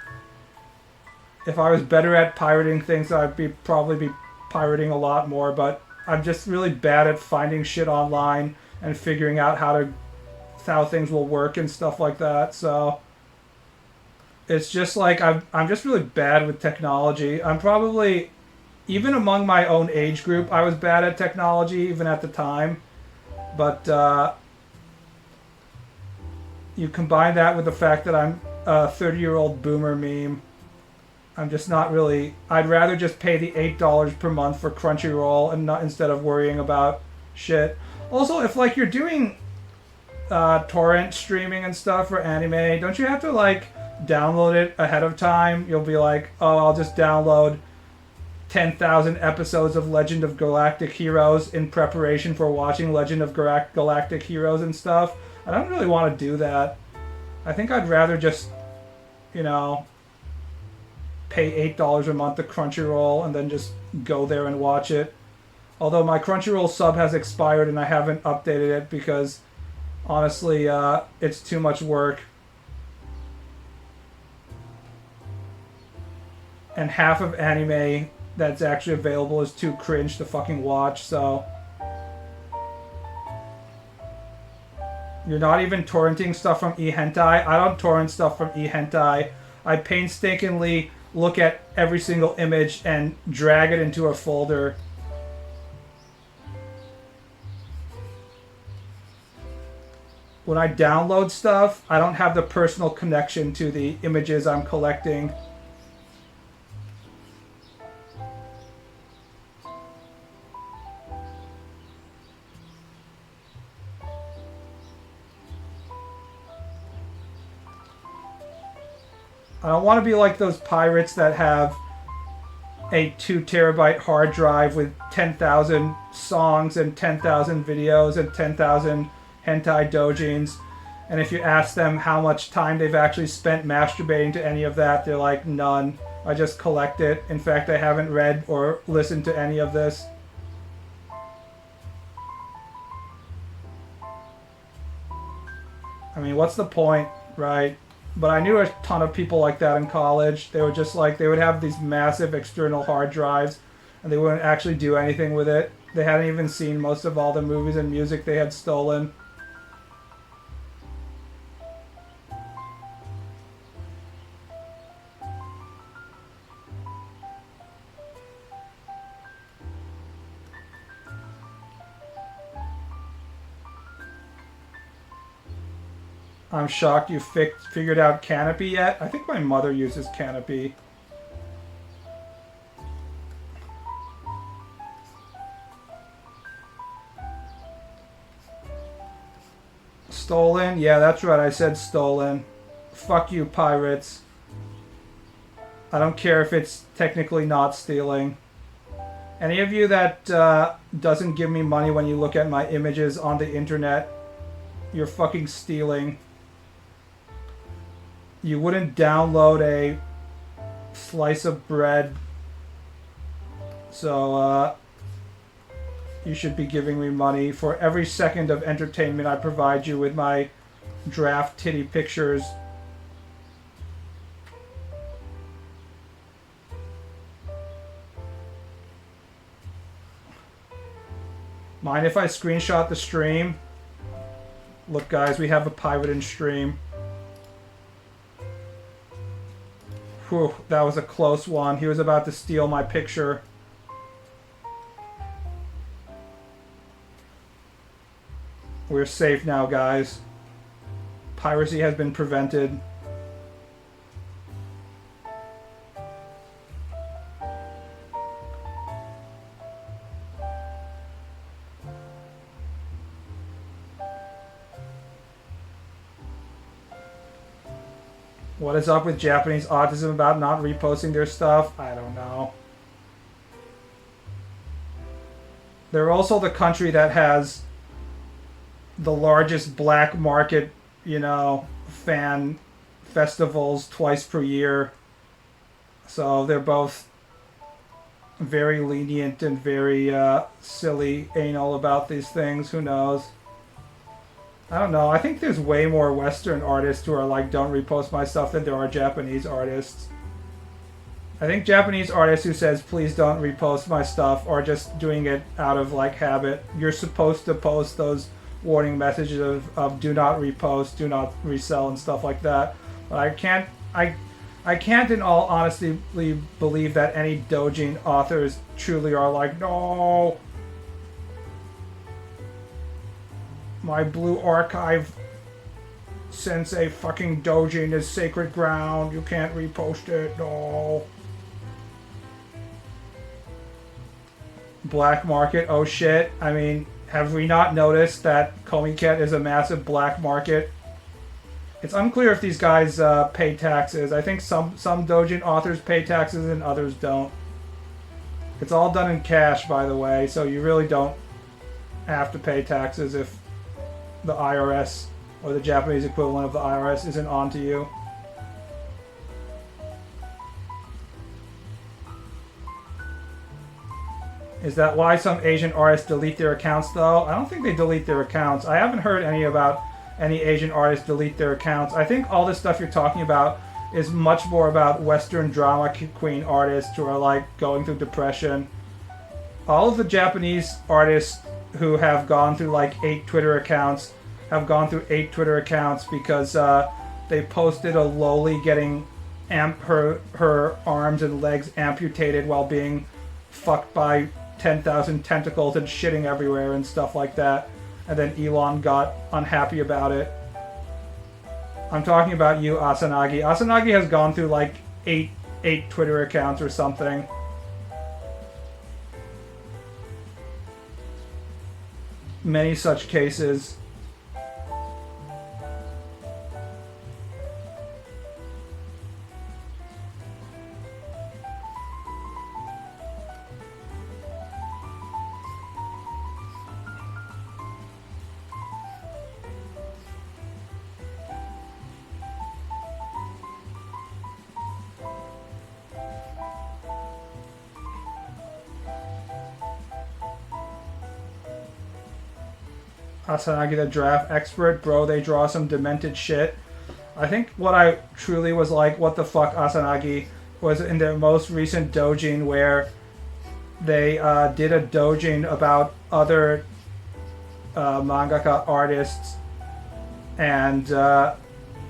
If I was better at pirating things, I'd probably be pirating a lot more, but I'm just really bad at finding shit online and figuring out how things will work and stuff like that. So it's just like I'm just really bad with technology. I'm probably, even among my own age group, I was bad at technology even at the time. But you combine that with the fact that I'm a 30-year-old boomer meme. I'm just not really... I'd rather just pay the $8 per month for Crunchyroll and not instead of worrying about shit. Also, if like you're doing torrent streaming and stuff for anime, don't you have to like download it ahead of time? You'll be like, oh, I'll just download 10,000 episodes of Legend of Galactic Heroes in preparation for watching Legend of Galactic Heroes and stuff. I don't really want to do that. I think I'd rather just, you know, pay $8 a month to Crunchyroll and then just go there and watch it. Although my Crunchyroll sub has expired and I haven't updated it because honestly it's too much work. And half of anime that's actually available is too cringe to fucking watch, so... You're not even torrenting stuff from eHentai? I don't torrent stuff from eHentai. I painstakingly look at every single image and drag it into a folder. When I download stuff, I don't have the personal connection to the images I'm collecting. I don't want to be like those pirates that have a 2 terabyte hard drive with 10,000 songs and 10,000 videos and 10,000 hentai doujins. And if you ask them how much time they've actually spent masturbating to any of that, they're like, none. I just collect it. In fact, I haven't read or listened to any of this. I mean, what's the point, right? But I knew a ton of people like that in college. They were just like, they would have these massive external hard drives and they wouldn't actually do anything with it. They hadn't even seen most of all the movies and music they had stolen. I'm shocked you figured out Canopy yet. I think my mother uses Canopy. Stolen? Yeah, that's right. I said stolen. Fuck you, pirates. I don't care if it's technically not stealing. Any of you that doesn't give me money when you look at my images on the internet, you're fucking stealing. You wouldn't download a slice of bread So, you should be giving me money for every second of entertainment I provide you with my Draph titty pictures. Mind if I screenshot the stream? Look, guys, we have a pirate in stream. Whew, that was a close one. He was about to steal my picture. We're safe now, guys. Piracy has been prevented. What is up with Japanese autism about not reposting their stuff? I don't know. They're also the country that has the largest black market, you know, fan festivals twice per year. So they're both very lenient and very silly anal about these things. Who knows? I don't know. I think there's way more Western artists who are like, don't repost my stuff than there are Japanese artists. I think Japanese artists who says, please don't repost my stuff are just doing it out of like habit. You're supposed to post those warning messages of do not repost, do not resell and stuff like that. But I can't in all honesty believe that any doujin authors truly are like, no, my blue archive sensei fucking doujin is sacred ground, you can't repost it, no. Black market, oh shit. I mean, have we not noticed that Komiket is a massive black market? It's unclear if these guys pay taxes. I think some doujin authors pay taxes and others don't. It's all done in cash, by the way, so you really don't have to pay taxes if the IRS, or the Japanese equivalent of the IRS, isn't onto you. Is that why some Asian artists delete their accounts, though? I don't think they delete their accounts. I haven't heard about any Asian artists delete their accounts. I think all this stuff you're talking about is much more about Western drama queen artists who are like going through depression. All of the Japanese artists who have gone through like 8 Twitter accounts have gone through 8 Twitter accounts because they posted a loli getting her arms and legs amputated while being fucked by 10,000 tentacles and shitting everywhere and stuff like that. And then Elon got unhappy about it. I'm talking about you, Asanagi. Asanagi has gone through like 8 Twitter accounts or something. Many such cases. Asanagi the Draph expert, bro, they draw some demented shit. I think what I truly was like, what the fuck, Asanagi, was in their most recent doujin where they did a doujin about other mangaka artists, and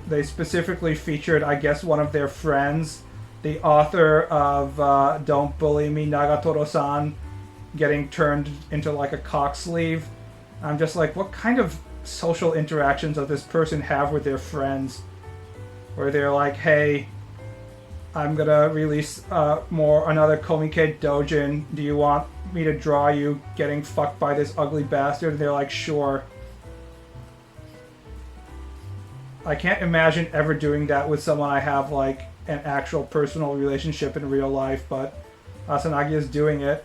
they specifically featured, I guess, one of their friends, the author of Don't Bully Me, Nagatoro-san, getting turned into like a cock sleeve. I'm just like, what kind of social interactions does this person have with their friends? Where they're like, hey, I'm gonna release another Komiket doujin. Do you want me to draw you getting fucked by this ugly bastard? And they're like, sure. I can't imagine ever doing that with someone I have like an actual personal relationship in real life, but Asanagi is doing it.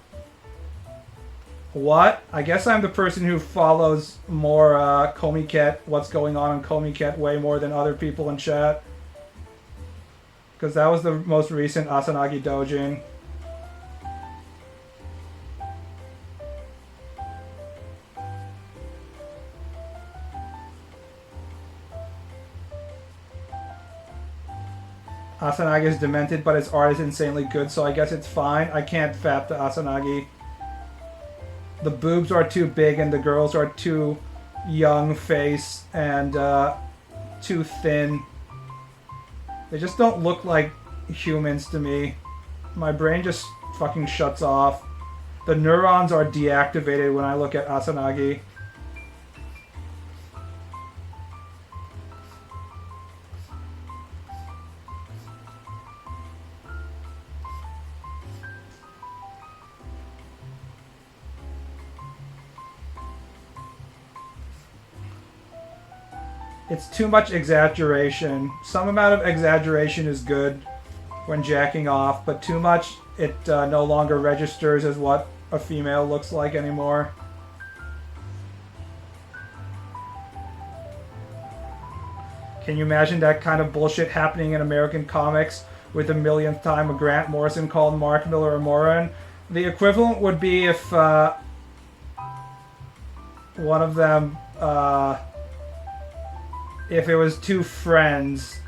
What? I guess I'm the person who follows more Komiket, what's going on in Komiket, way more than other people in chat. Because that was the most recent Asanagi doujin. Asanagi is demented, but his art is insanely good, so I guess it's fine. I can't fap to Asanagi. The boobs are too big and the girls are too young face and too thin. They just don't look like humans to me. My brain just fucking shuts off. The neurons are deactivated when I look at Asanagi. It's too much exaggeration. Some amount of exaggeration is good when jacking off, but too much, it no longer registers as what a female looks like anymore. Can you imagine that kind of bullshit happening in American comics with the millionth time a Grant Morrison called Mark Miller a moron? The equivalent would be if one of them... if it was two friends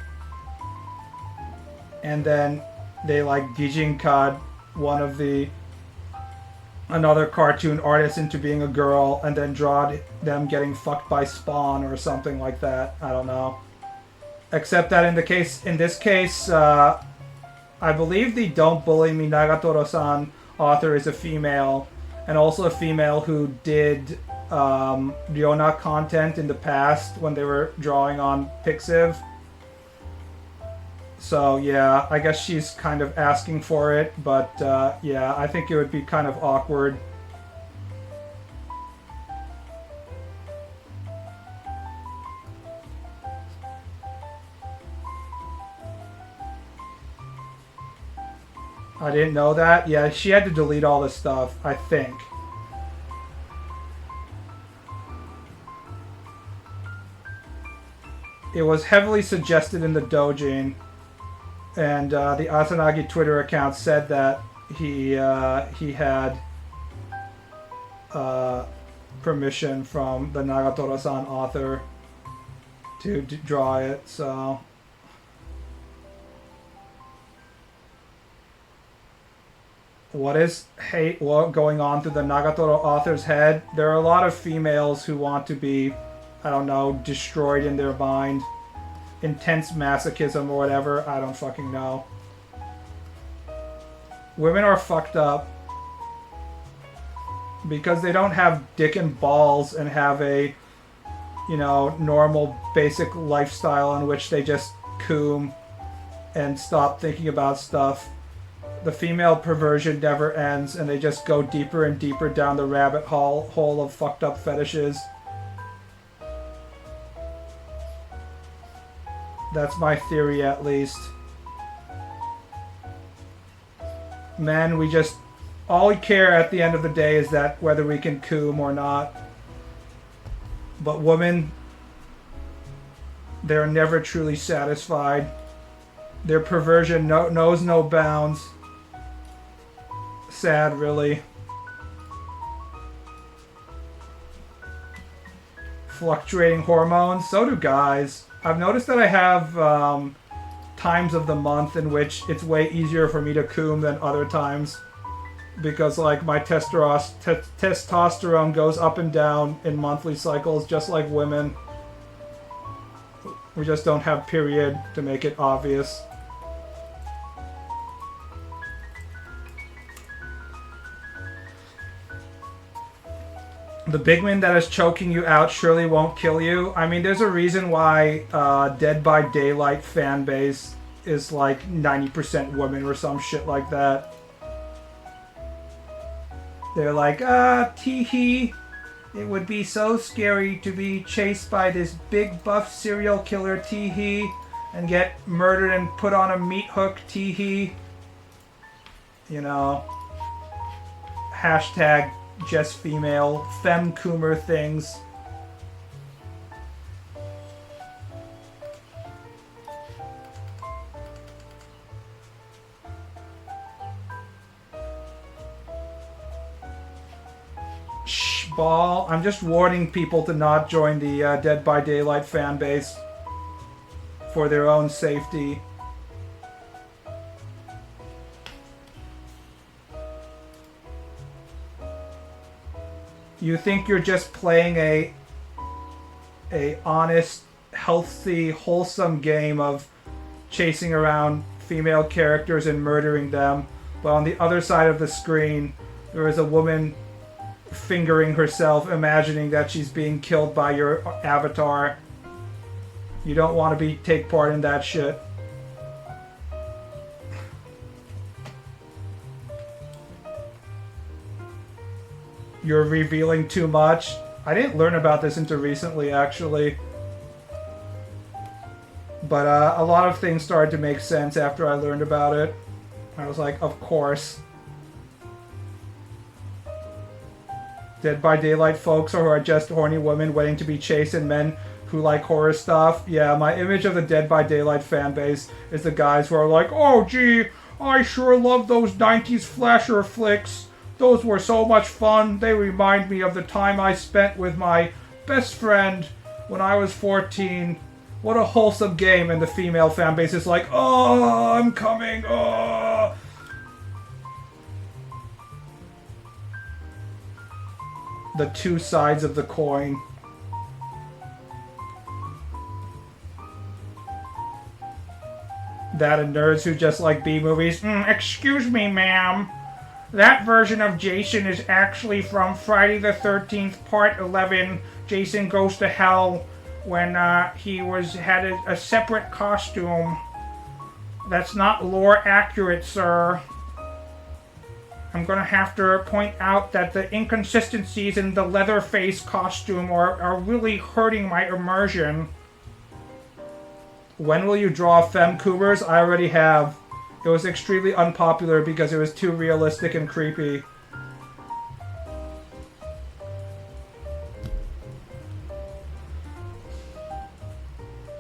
and then they like Gijinka'd one of another cartoon artist into being a girl and then drawed them getting fucked by Spawn or something like that. I don't know. Except that in this case, I believe the Don't Bully Me Nagatoro-san author is a female, and also a female who did Ryona content in the past when they were drawing on Pixiv. So yeah, I guess she's kind of asking for it, but yeah, I think it would be kind of awkward. I didn't know that. Yeah, she had to delete all this stuff, I think. It was heavily suggested in the doujin, and the Asanagi Twitter account said that he had permission from the Nagatoro-san author to draw it, so... What is hate going on through the Nagatoro author's head? There are a lot of females who want to be, I don't know, destroyed in their mind. Intense masochism or whatever, I don't fucking know. Women are fucked up because they don't have dick and balls and have a, you know, normal basic lifestyle in which they just coom and stop thinking about stuff. The female perversion never ends, and they just go deeper and deeper down the rabbit hole of fucked up fetishes. That's my theory, at least. Men, we just... all we care at the end of the day is that whether we can coom or not. But women, they're never truly satisfied. Their perversion knows no bounds. Sad, really. Fluctuating hormones, so do guys. I've noticed that I have times of the month in which it's way easier for me to coom than other times. Because like my testosterone goes up and down in monthly cycles just like women. We just don't have period to make it obvious. The bigman that is choking you out surely won't kill you. I mean, there's a reason why Dead by Daylight fan base is like 90% women or some shit like that. They're like, tee-hee, it would be so scary to be chased by this big buff serial killer, tee-hee, and get murdered and put on a meat hook, tee-hee. You know, hashtag just female, fem-coomer things. Shh, Ball. I'm just warning people to not join the Dead by Daylight fan base for their own safety. You think you're just playing a honest, healthy, wholesome game of chasing around female characters and murdering them, but on the other side of the screen there is a woman fingering herself, imagining that she's being killed by your avatar. You don't want to take part in that shit. You're revealing too much. I didn't learn about this until recently, actually. But a lot of things started to make sense after I learned about it. I was like, of course. Dead by Daylight folks who are just horny women waiting to be chased, and men who like horror stuff. Yeah, my image of the Dead by Daylight fanbase is the guys who are like, oh gee, I sure love those 90s flasher flicks. Those were so much fun. They remind me of the time I spent with my best friend when I was 14. What a wholesome game. And the female fanbase is like, oh, I'm coming. Oh. The two sides of the coin. That and nerds who just like B-movies. Excuse me, ma'am. That version of Jason is actually from Friday the 13th, Part 11. Jason Goes to Hell, when he had a separate costume. That's not lore accurate, sir. I'm gonna have to point out that the inconsistencies in the Leatherface costume are really hurting my immersion. When will you draw Femcoubers? I already have. It was extremely unpopular because it was too realistic and creepy.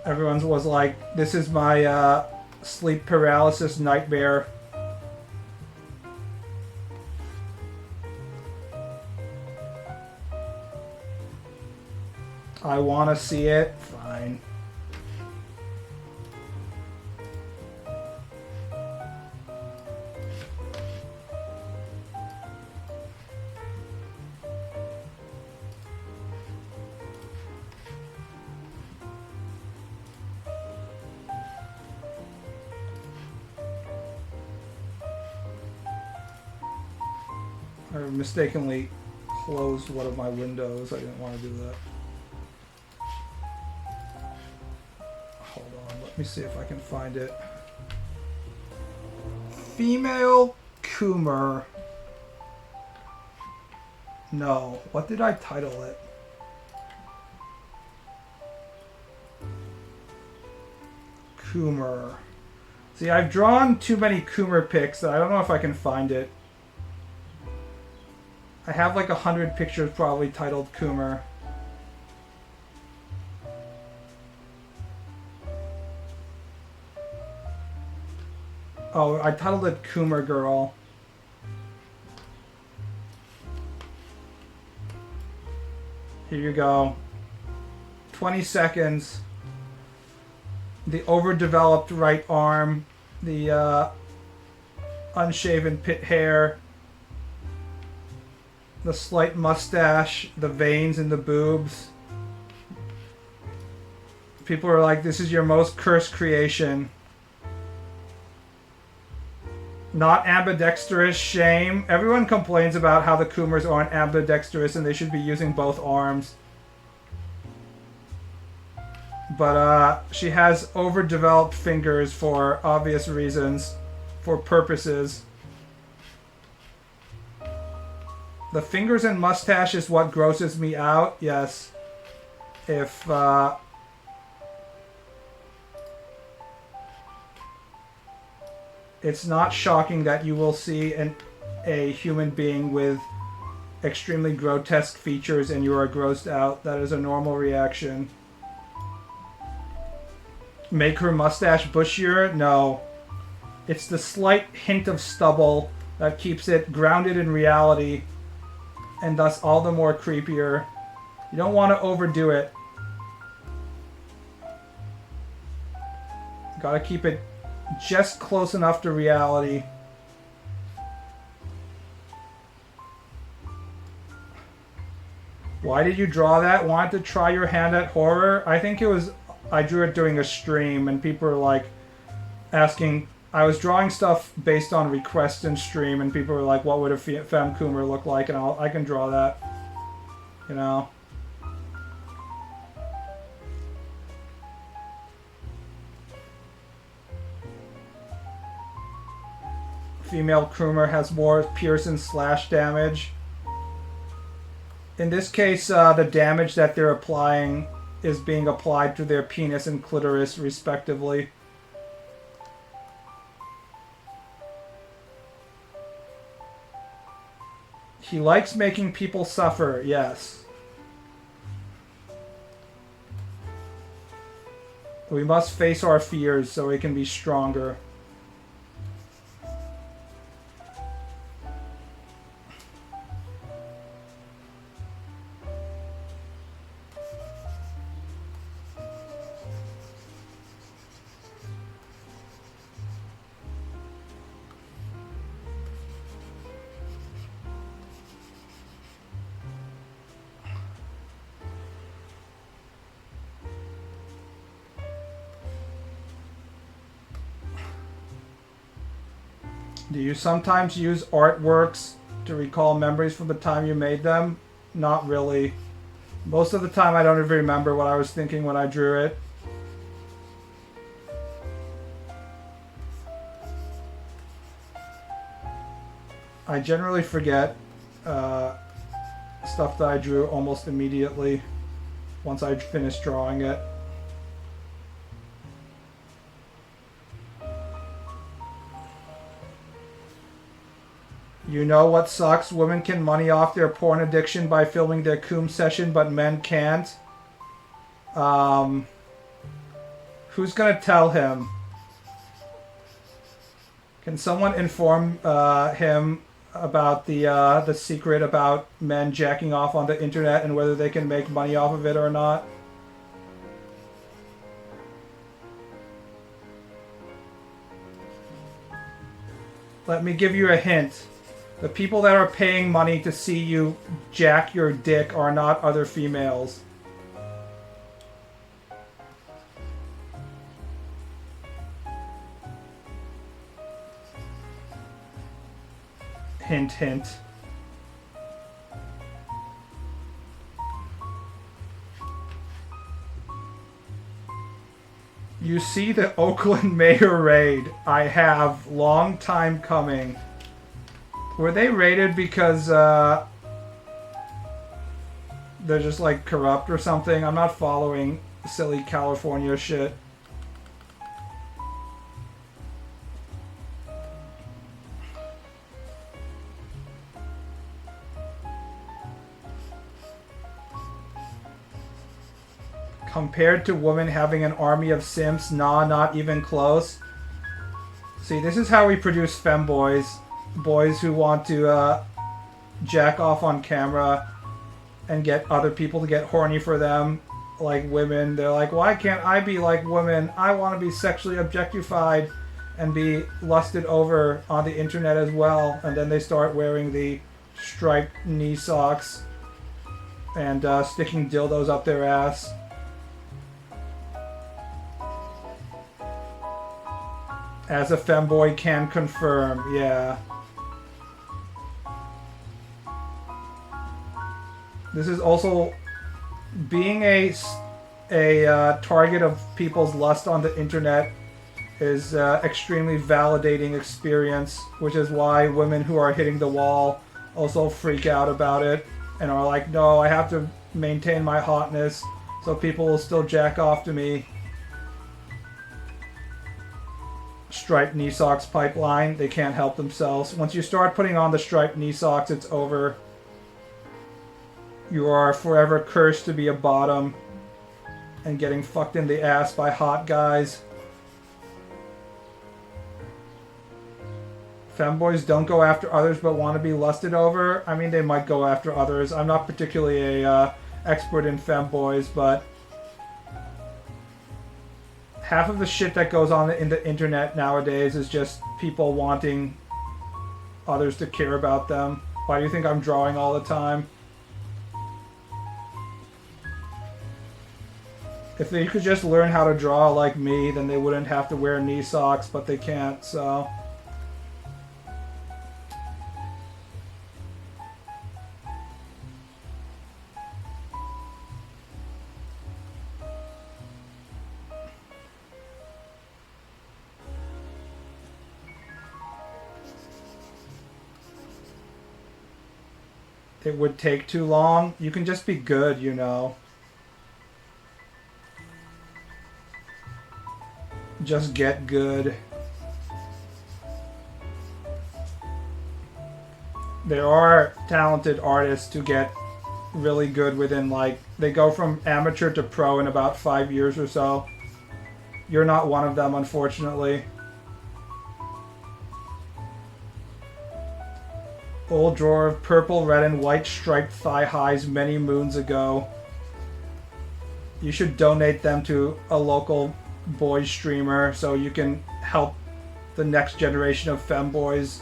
Everyone was like, this is my sleep paralysis nightmare. I want to see it. Fine. I mistakenly closed one of my windows. I didn't want to do that. Hold on, let me see if I can find it. Female Coomer. No, what did I title it? Coomer. See, I've drawn too many Coomer pics that I don't know if I can find it. I have like 100 pictures probably titled Coomer. Oh, I titled it Coomer Girl. Here you go. 20 seconds. The overdeveloped right arm. The unshaven pit hair. The slight mustache, the veins in the boobs. People are like, this is your most cursed creation. Not ambidextrous, shame. Everyone complains about how the Coomers aren't ambidextrous and they should be using both arms. But she has overdeveloped fingers for obvious reasons, for purposes. The fingers and mustache is what grosses me out, yes. If, it's not shocking that you will see a human being with extremely grotesque features and you are grossed out. That is a normal reaction. Make her mustache bushier? No. It's the slight hint of stubble that keeps it grounded in reality, and thus all the more creepier. You don't want to overdo it. Gotta keep it just close enough to reality. Why did you draw that? Wanted to try your hand at horror? I think it was... I drew it during a stream, and people were like asking... I was drawing stuff based on requests in stream, and people were like, what would a femme coomer look like? And I can draw that. You know? Female coomer has more pierce and slash damage. In this case, the damage that they're applying is being applied to their penis and clitoris, respectively. He likes making people suffer, yes. We must face our fears so we can be stronger. Do you sometimes use artworks to recall memories from the time you made them? Not really. Most of the time I don't even remember what I was thinking when I drew it. I generally forget stuff that I drew almost immediately once I finish drawing it. You know what sucks? Women can money off their porn addiction by filming their coom session, but men can't. Who's gonna tell him? Can someone inform him about the secret about men jacking off on the internet and whether they can make money off of it or not? Let me give you a hint. The people that are paying money to see you jack your dick are not other females. Hint, hint. You see the Oakland mayor raid. I have. Long time coming. Were they raided because they're just like corrupt or something? I'm not following silly California shit. Compared to women having an army of simps, nah, not even close. See, this is how we produce femboys. Boys who want to jack off on camera and get other people to get horny for them, like women. They're like, why can't I be like women? I want to be sexually objectified and be lusted over on the internet as well. And then they start wearing the striped knee socks and sticking dildos up their ass. As a femboy can confirm, yeah. This is also being a target of people's lust on the internet is extremely validating experience, which is why women who are hitting the wall also freak out about it and are like, no, I have to maintain my hotness so people will still jack off to me. Striped knee socks pipeline, they can't help themselves. Once you start putting on the striped knee socks, it's over. You are forever cursed to be a bottom and getting fucked in the ass by hot guys. Femboys don't go after others but want to be lusted over. I mean, they might go after others. I'm not particularly a expert in femboys, but half of the shit that goes on in the internet nowadays is just people wanting others to care about them. Why do you think I'm drawing all the time? If they could just learn how to draw like me, then they wouldn't have to wear knee socks, but they can't, so... It would take too long. You can just be good, you know. Just get good. There are talented artists who get really good within, like, they go from amateur to pro in about 5 years or so. You're not one of them, unfortunately. Old drawer of purple, red, and white striped thigh highs many moons ago. You should donate them to a local boy streamer so you can help the next generation of femboys.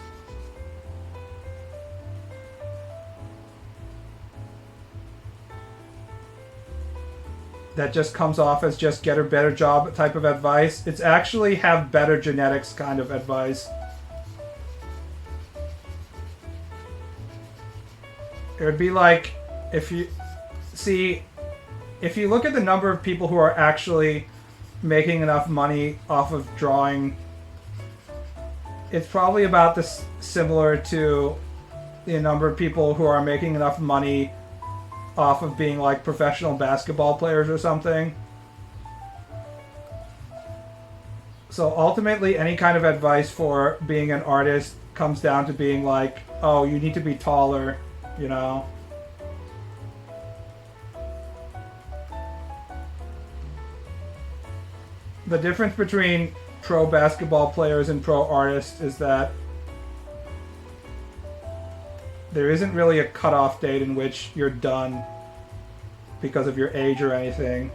That just comes off as just get a better job type of advice. It's actually have better genetics kind of advice. It would be like if you see, if you look at the number of people who are actually making enough money off of drawing, it's probably about this similar to the number of people who are making enough money off of being like professional basketball players or something. So ultimately, any kind of advice for being an artist comes down to being like, oh, you need to be taller, you know? The difference between pro basketball players and pro artists is that there isn't really a cutoff date in which you're done because of your age or anything.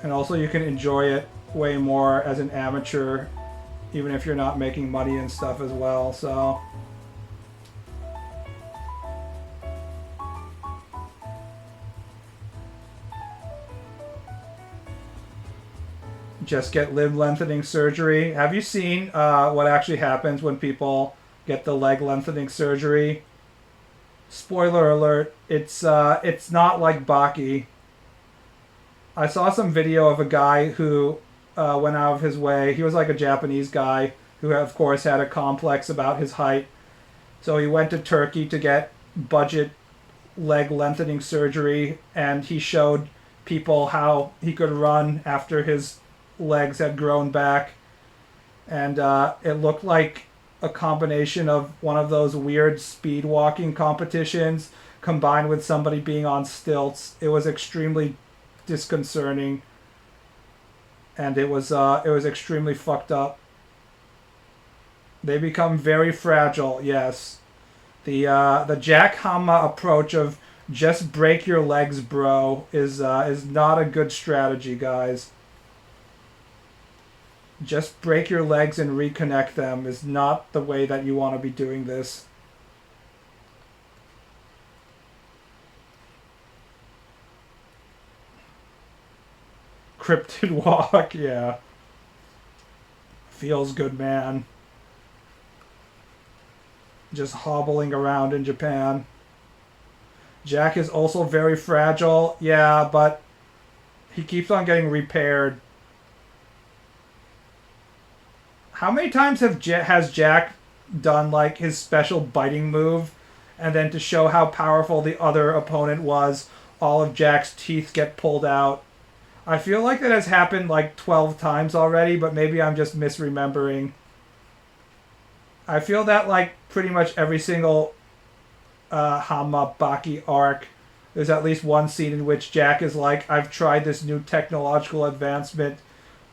And also you can enjoy it way more as an amateur, even if you're not making money and stuff as well, so... Just get limb lengthening surgery. Have you seen what actually happens when people get the leg lengthening surgery? Spoiler alert, it's not like Baki. I saw some video of a guy who went out of his way. He was like a Japanese guy who, of course, had a complex about his height. So he went to Turkey to get budget leg lengthening surgery, and he showed people how he could run after his legs had grown back. And it looked like a combination of one of those weird speed walking competitions combined with somebody being on stilts. It was extremely disconcerting, and it was extremely fucked up. They become very fragile. Yes, the Jack Hama approach of just break your legs, bro, is not a good strategy, guys. Just break your legs and reconnect them is not the way that you want to be doing this. Cryptid walk, yeah. Feels good, man. Just hobbling around in Japan. Jack is also very fragile, yeah, but he keeps on getting repaired. How many times has Jack done like his special biting move, and then to show how powerful the other opponent was, all of Jack's teeth get pulled out? I feel like that has happened like 12 times already, but maybe I'm just misremembering. I feel that like pretty much every single Hama Baki arc, there's at least one scene in which Jack is like, I've tried this new technological advancement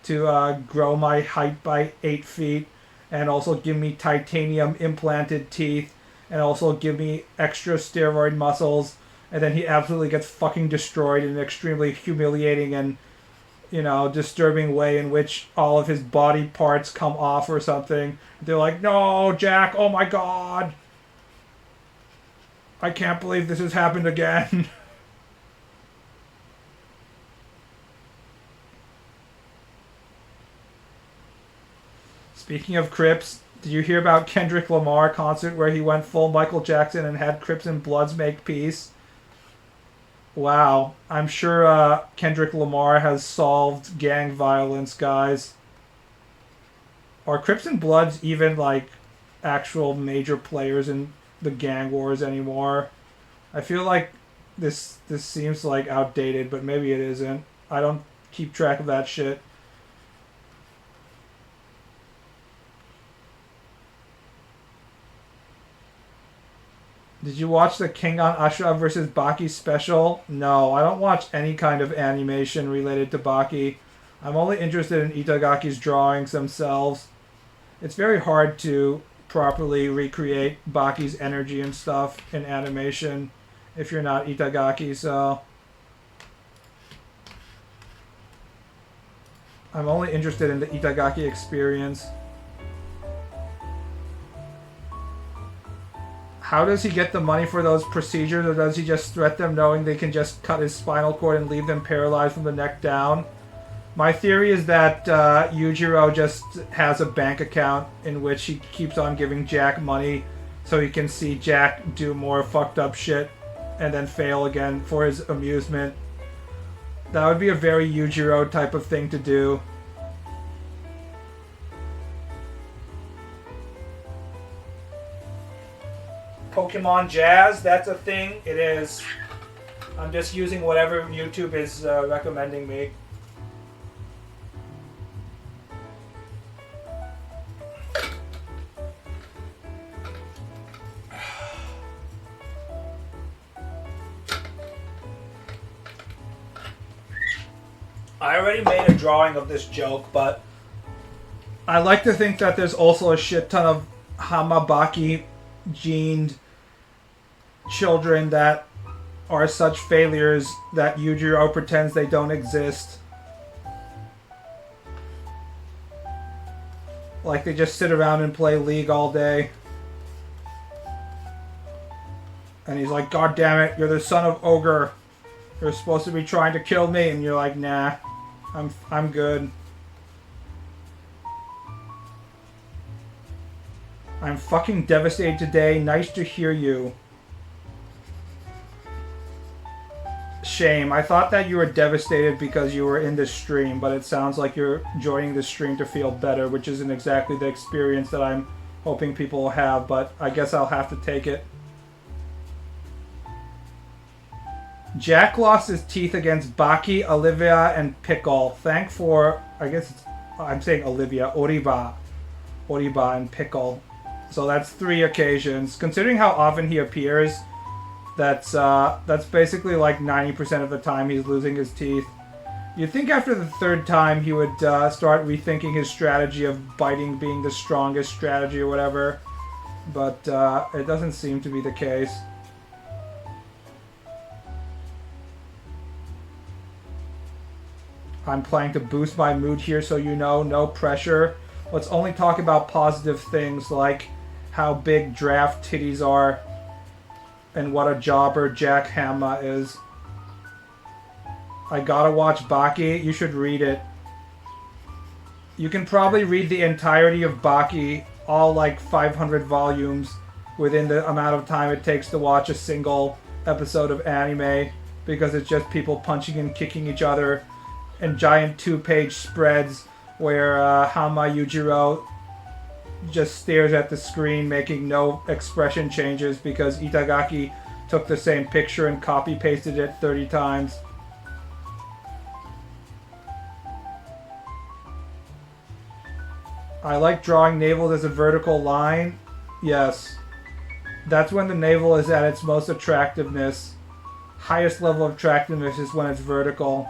to grow my height by 8 feet, and also give me titanium implanted teeth, and also give me extra steroid muscles, and then he absolutely gets fucking destroyed in an extremely humiliating and, you know, disturbing way in which all of his body parts come off or something. They're like, no, Jack, oh my god. I can't believe this has happened again. Speaking of Crips, did you hear about Kendrick Lamar concert where he went full Michael Jackson and had Crips and Bloods make peace? Wow, I'm sure Kendrick Lamar has solved gang violence, guys. Are Crips and Bloods even like actual major players in the gang wars anymore? I feel like this seems like outdated, but maybe it isn't. I don't keep track of that shit. Did you watch the King on Ashura versus Baki special? No, I don't watch any kind of animation related to Baki. I'm only interested in Itagaki's drawings themselves. It's very hard to properly recreate Baki's energy and stuff in animation if you're not Itagaki, so I'm only interested in the Itagaki experience. How does he get the money for those procedures, or does he just threat them knowing they can just cut his spinal cord and leave them paralyzed from the neck down? My theory is that Yujiro just has a bank account in which he keeps on giving Jack money so he can see Jack do more fucked up shit and then fail again for his amusement. That would be a very Yujiro type of thing to do. Pokemon Jazz, that's a thing. It is. I'm just using whatever YouTube is recommending me. I already made a drawing of this joke, but I like to think that there's also a shit ton of Hamabaki gened children that are such failures that Yujiro pretends they don't exist. Like they just sit around and play League all day. And he's like, God damn it, you're the son of Ogre. You're supposed to be trying to kill me. And you're like, nah, I'm good. I'm fucking devastated today. Nice to hear you. Shame. I thought that you were devastated because you were in this stream, but it sounds like you're joining the stream to feel better, which isn't exactly the experience that I'm hoping people will have, but I guess I'll have to take it. Jack lost his teeth against Baki, Olivia, and Pickle. Thank for, I guess I'm saying Olivia, Oriba and Pickle. So that's 3 occasions. Considering how often he appears, that's basically like 90% of the time he's losing his teeth. You'd think after the 3rd time he would start rethinking his strategy of biting being the strongest strategy or whatever, but it doesn't seem to be the case. I'm planning to boost my mood here so you know, no pressure. Let's only talk about positive things like how big Draph titties are and what a jobber Jack Hamma is. I gotta watch Baki. You should read it. You can probably read the entirety of Baki, all like 500 volumes, within the amount of time it takes to watch a single episode of anime, because it's just people punching and kicking each other and giant 2-page spreads where Hama Yujiro just stares at the screen making no expression changes because Itagaki took the same picture and copy-pasted it 30 times. I like drawing navels as a vertical line. Yes. That's when the navel is at its most attractiveness. Highest level of attractiveness is when it's vertical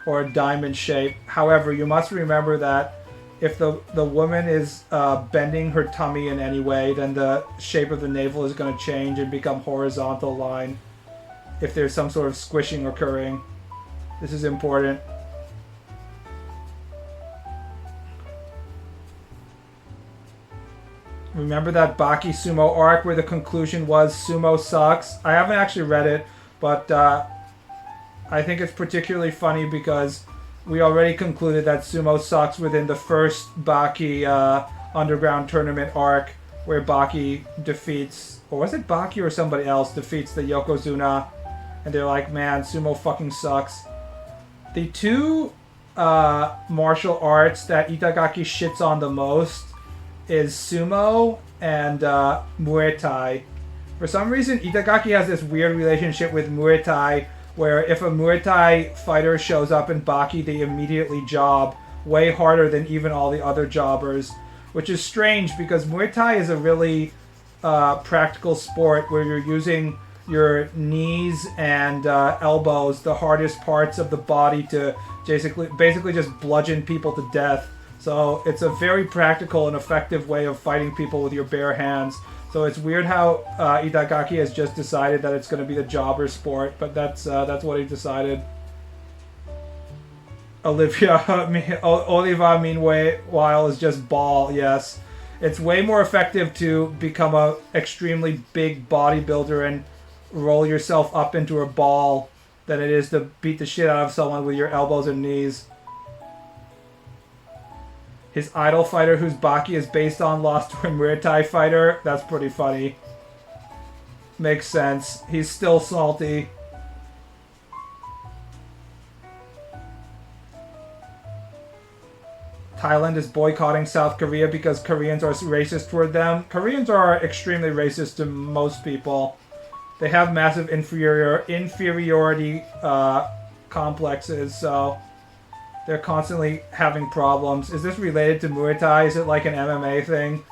or a diamond shape. However, you must remember that if the woman is bending her tummy in any way, then the shape of the navel is going to change and become horizontal line if there's some sort of squishing occurring. This is important. Remember that Baki Sumo arc where the conclusion was Sumo sucks? I haven't actually read it, but I think it's particularly funny because we already concluded that Sumo sucks within the first Baki underground tournament arc where Baki defeats, or was it Baki or somebody else defeats the Yokozuna, and they're like, man, sumo fucking sucks. The two martial arts that Itagaki shits on the most is sumo and Muay Thai. For some reason, Itagaki has this weird relationship with Muay Thai, where if a Muay Thai fighter shows up in Baki, they immediately job way harder than even all the other jobbers, which is strange because Muay Thai is a really practical sport where you're using your knees and elbows, the hardest parts of the body, to basically just bludgeon people to death. So it's a very practical and effective way of fighting people with your bare hands. So it's weird how Itagaki has just decided that it's going to be the jobber sport, but that's what he decided. Oliva, meanwhile, is just ball, yes. It's way more effective to become a extremely big bodybuilder and roll yourself up into a ball than it is to beat the shit out of someone with your elbows and knees. His idol fighter, whose Baki is based on, lost to a Muay Thai fighter. That's pretty funny. Makes sense. He's still salty. Thailand is boycotting South Korea because Koreans are racist toward them. Koreans are extremely racist to most people. They have massive inferiority complexes, so they're constantly having problems. Is this related to Muay Thai? Is it like an MMA thing?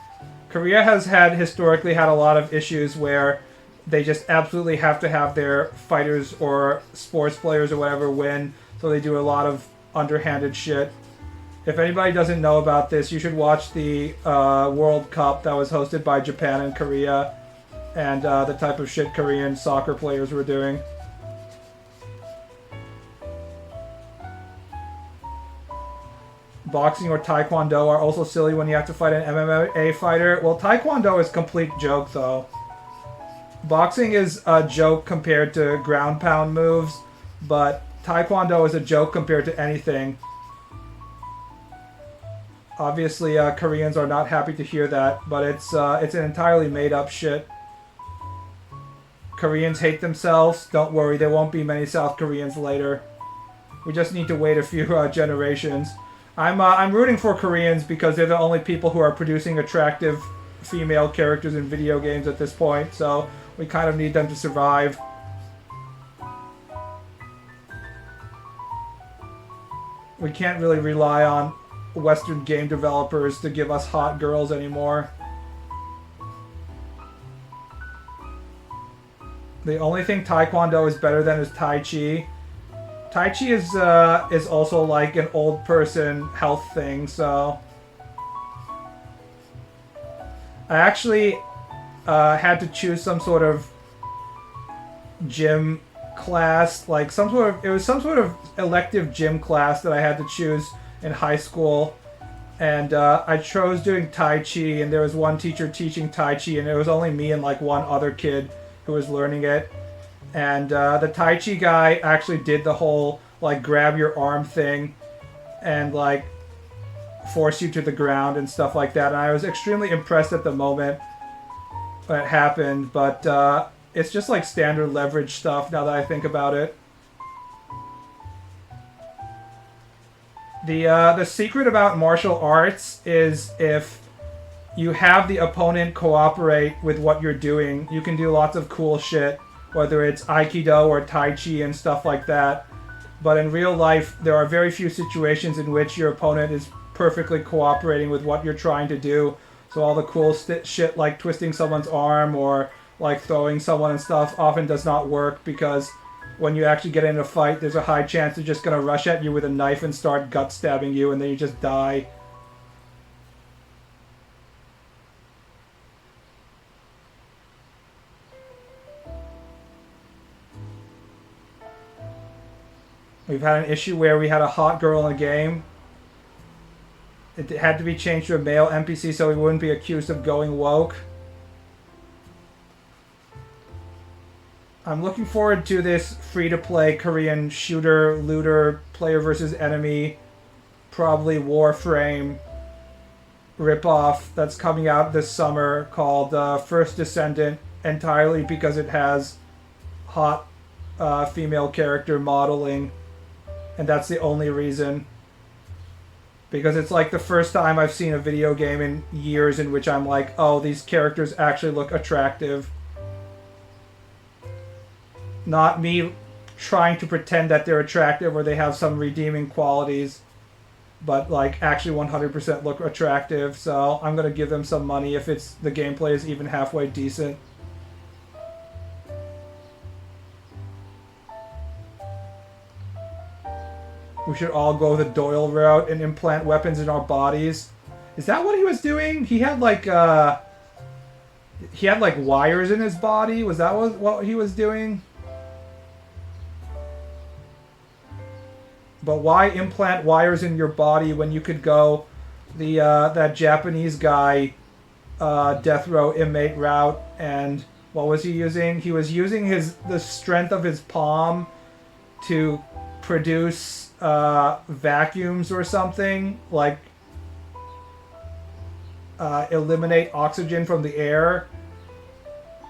Korea has historically had a lot of issues where they just absolutely have to have their fighters or sports players or whatever win, so they do a lot of underhanded shit. If anybody doesn't know about this, you should watch the World Cup that was hosted by Japan and Korea, and the type of shit Korean soccer players were doing. Boxing or Taekwondo are also silly when you have to fight an MMA fighter. Well, Taekwondo is a complete joke, though. Boxing is a joke compared to ground pound moves, but Taekwondo is a joke compared to anything. Obviously, Koreans are not happy to hear that, but it's an entirely made-up shit. Koreans hate themselves. Don't worry, there won't be many South Koreans later. We just need to wait a few generations. I'm rooting for Koreans because they're the only people who are producing attractive female characters in video games at this point, so we kind of need them to survive. We can't really rely on Western game developers to give us hot girls anymore. The only thing Taekwondo is better than is Tai Chi. Tai Chi is also like an old person health thing, so I actually had to choose some sort of gym class, like it was some sort of elective gym class that I had to choose in high school, and I chose doing Tai Chi, and there was one teacher teaching Tai Chi, and it was only me and like one other kid who was learning it. And the Tai Chi guy actually did the whole like grab your arm thing and like force you to the ground and stuff like that, and I was extremely impressed at the moment when it happened, but it's just like standard leverage stuff now that I think about it. The secret about martial arts is if you have the opponent cooperate with what you're doing, you can do lots of cool shit, whether it's Aikido or Tai Chi and stuff like that. But in real life, there are very few situations in which your opponent is perfectly cooperating with what you're trying to do. So all the cool shit like twisting someone's arm or like throwing someone and stuff often does not work, because when you actually get in a fight, there's a high chance they're just going to rush at you with a knife and start gut stabbing you, and then you just die. We've had an issue where we had a hot girl in a game. It had to be changed to a male NPC so we wouldn't be accused of going woke. I'm looking forward to this free-to-play Korean shooter, looter, player versus enemy, probably Warframe. ripoff that's coming out this summer called First Descendant, entirely because it has hot female character modeling, and that's the only reason. Because it's like the first time I've seen a video game in years in which I'm like, oh, these characters actually look attractive. Not me trying to pretend that they're attractive or they have some redeeming qualities, but like actually 100% look attractive. So I'm gonna give them some money if it's the gameplay is even halfway decent. We should all go the Doyle route and implant weapons in our bodies. Is that what he was doing? He had like wires in his body. Was that what he was doing? But why implant wires in your body when you could go the that Japanese guy death row inmate route? And what was he using? He was using the strength of his palm to produce vacuums or something, like eliminate oxygen from the air,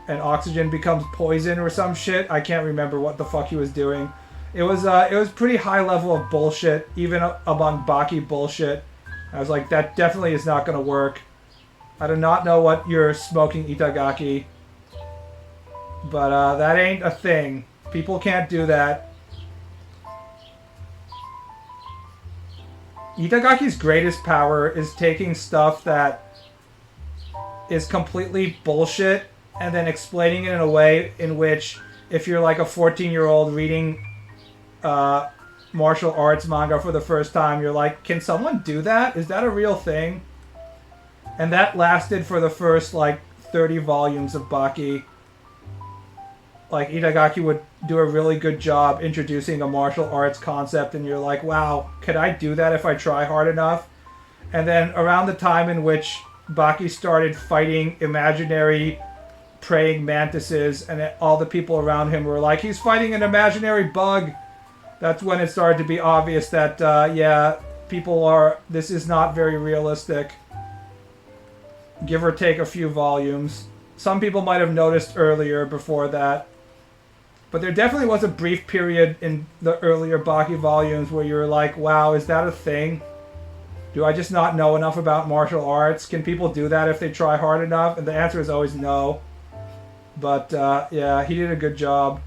and oxygen becomes poison or some shit. I can't remember what the fuck he was doing. It was pretty high level of bullshit, even among Baki bullshit. I was like, that definitely is not gonna work. I do not know what you're smoking, Itagaki, but that ain't a thing. People can't do that. Itagaki's greatest power is taking stuff that is completely bullshit and then explaining it in a way in which, if you're like a 14-year-old reading martial arts manga for the first time, you're like, can someone do that? Is that a real thing? And that lasted for the first like 30 volumes of Baki. Like, Itagaki would do a really good job introducing a martial arts concept, and you're like, wow, could I do that if I try hard enough? And then around the time in which Baki started fighting imaginary praying mantises, and all the people around him were like, he's fighting an imaginary bug, that's when it started to be obvious that, yeah, this is not very realistic. Give or take a few volumes. Some people might have noticed earlier before that. But there definitely was a brief period in the earlier Baki volumes where you were like, wow, is that a thing? Do I just not know enough about martial arts? Can people do that if they try hard enough? And the answer is always no. But, yeah, he did a good job.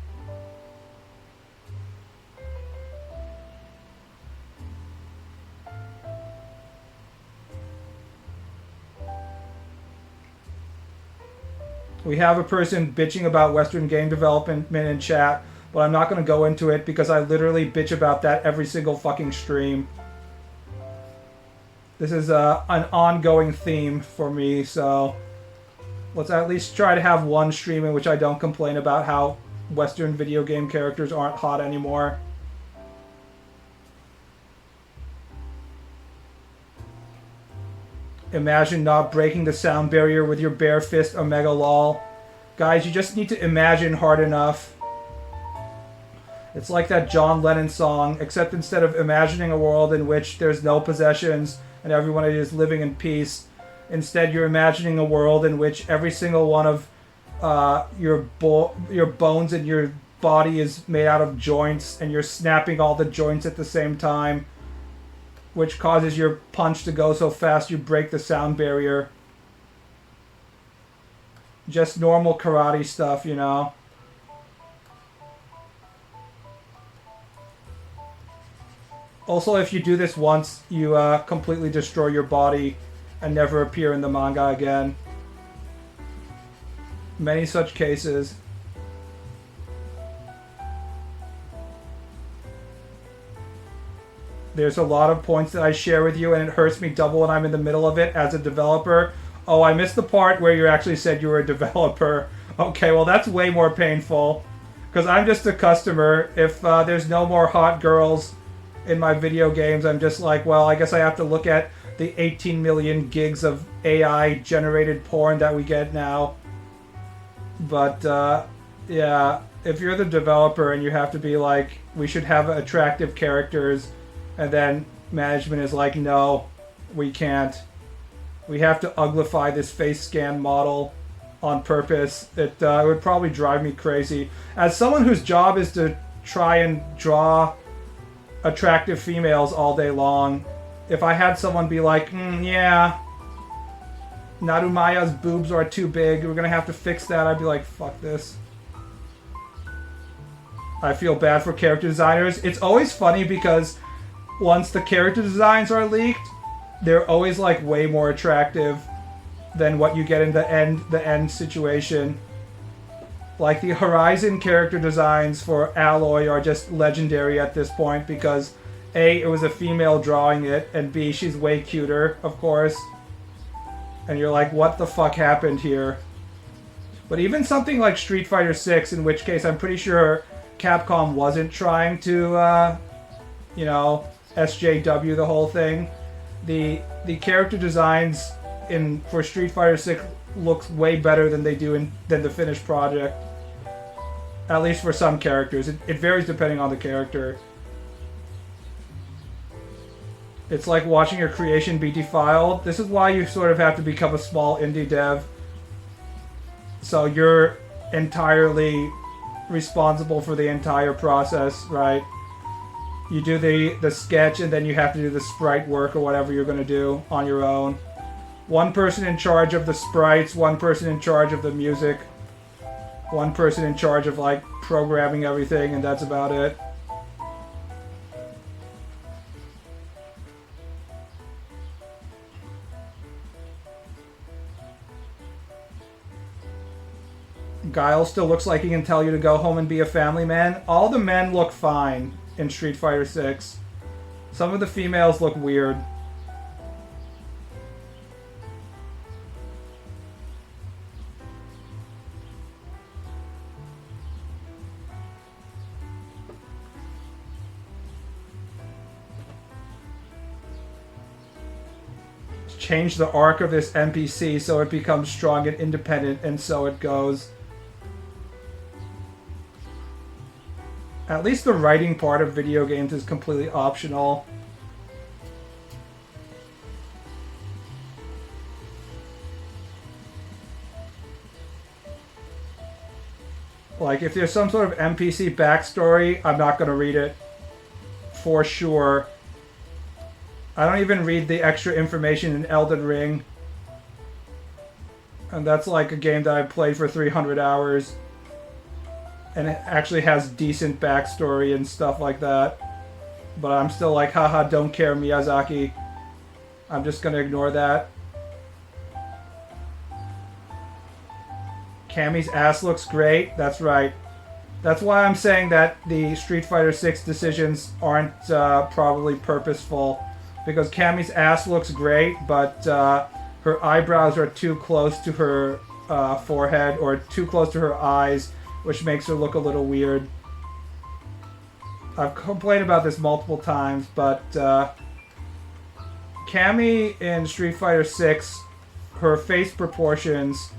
We have a person bitching about Western game development in chat, but I'm not going to go into it because I literally bitch about that every single fucking stream. This is an ongoing theme for me, so let's at least try to have one stream in which I don't complain about how Western video game characters aren't hot anymore. Imagine not breaking the sound barrier with your bare fist, Omega lol. Guys, you just need to imagine hard enough. It's like that John Lennon song, except instead of imagining a world in which there's no possessions and everyone is living in peace, instead you're imagining a world in which every single one of your bones in your body is made out of joints, and you're snapping all the joints at the same time, which causes your punch to go so fast you break the sound barrier. Just normal karate stuff, you know. Also, if you do this once, you completely destroy your body and never appear in the manga again. Many such cases. There's a lot of points that I share with you, and it hurts me double when I'm in the middle of it as a developer. Oh, I missed the part where you actually said you were a developer. Okay, well that's way more painful. Because I'm just a customer. If there's no more hot girls in my video games, I'm just like, well, I guess I have to look at the 18 million gigs of AI-generated porn that we get now. But, yeah, if you're the developer and you have to be like, we should have attractive characters, and then management is like, no, we can't. We have to uglify this face scan model on purpose. It would probably drive me crazy. As someone whose job is to try and draw attractive females all day long, if I had someone be like, yeah, Narumaya's boobs are too big, we're gonna have to fix that, I'd be like, fuck this. I feel bad for character designers. It's always funny because once the character designs are leaked, they're always like way more attractive than what you get in the end situation. Like the Horizon character designs for Alloy are just legendary at this point because A, it was a female drawing it, and B, she's way cuter, of course. And you're like, what the fuck happened here? But even something like Street Fighter 6, in which case I'm pretty sure Capcom wasn't trying to, you know, SJW the whole thing. The character designs for Street Fighter 6 looks way better than they do than the finished project. At least for some characters. It varies depending on the character. It's like watching your creation be defiled. This is why you sort of have to become a small indie dev. So you're entirely responsible for the entire process, right? You do the sketch and then you have to do the sprite work or whatever you're going to do on your own. One person in charge of the sprites, one person in charge of the music, one person in charge of like programming everything, and that's about it. Guile still looks like he can tell you to go home and be a family man. All the men look fine in Street Fighter 6. Some of the females look weird. Change the arc of this NPC so it becomes strong and independent, and so it goes. At least the writing part of video games is completely optional. Like, if there's some sort of NPC backstory, I'm not going to read it. For sure. I don't even read the extra information in Elden Ring. And that's like a game that I played for 300 hours. And it actually has decent backstory and stuff like that. But I'm still like, haha, don't care, Miyazaki. I'm just gonna ignore that. Cammy's ass looks great. That's right. That's why I'm saying that the Street Fighter 6 decisions aren't probably purposeful. Because Cammy's ass looks great, but her eyebrows are too close to her forehead or too close to her eyes, which makes her look a little weird. I've complained about this multiple times, but Cammy in Street Fighter 6, her face proportions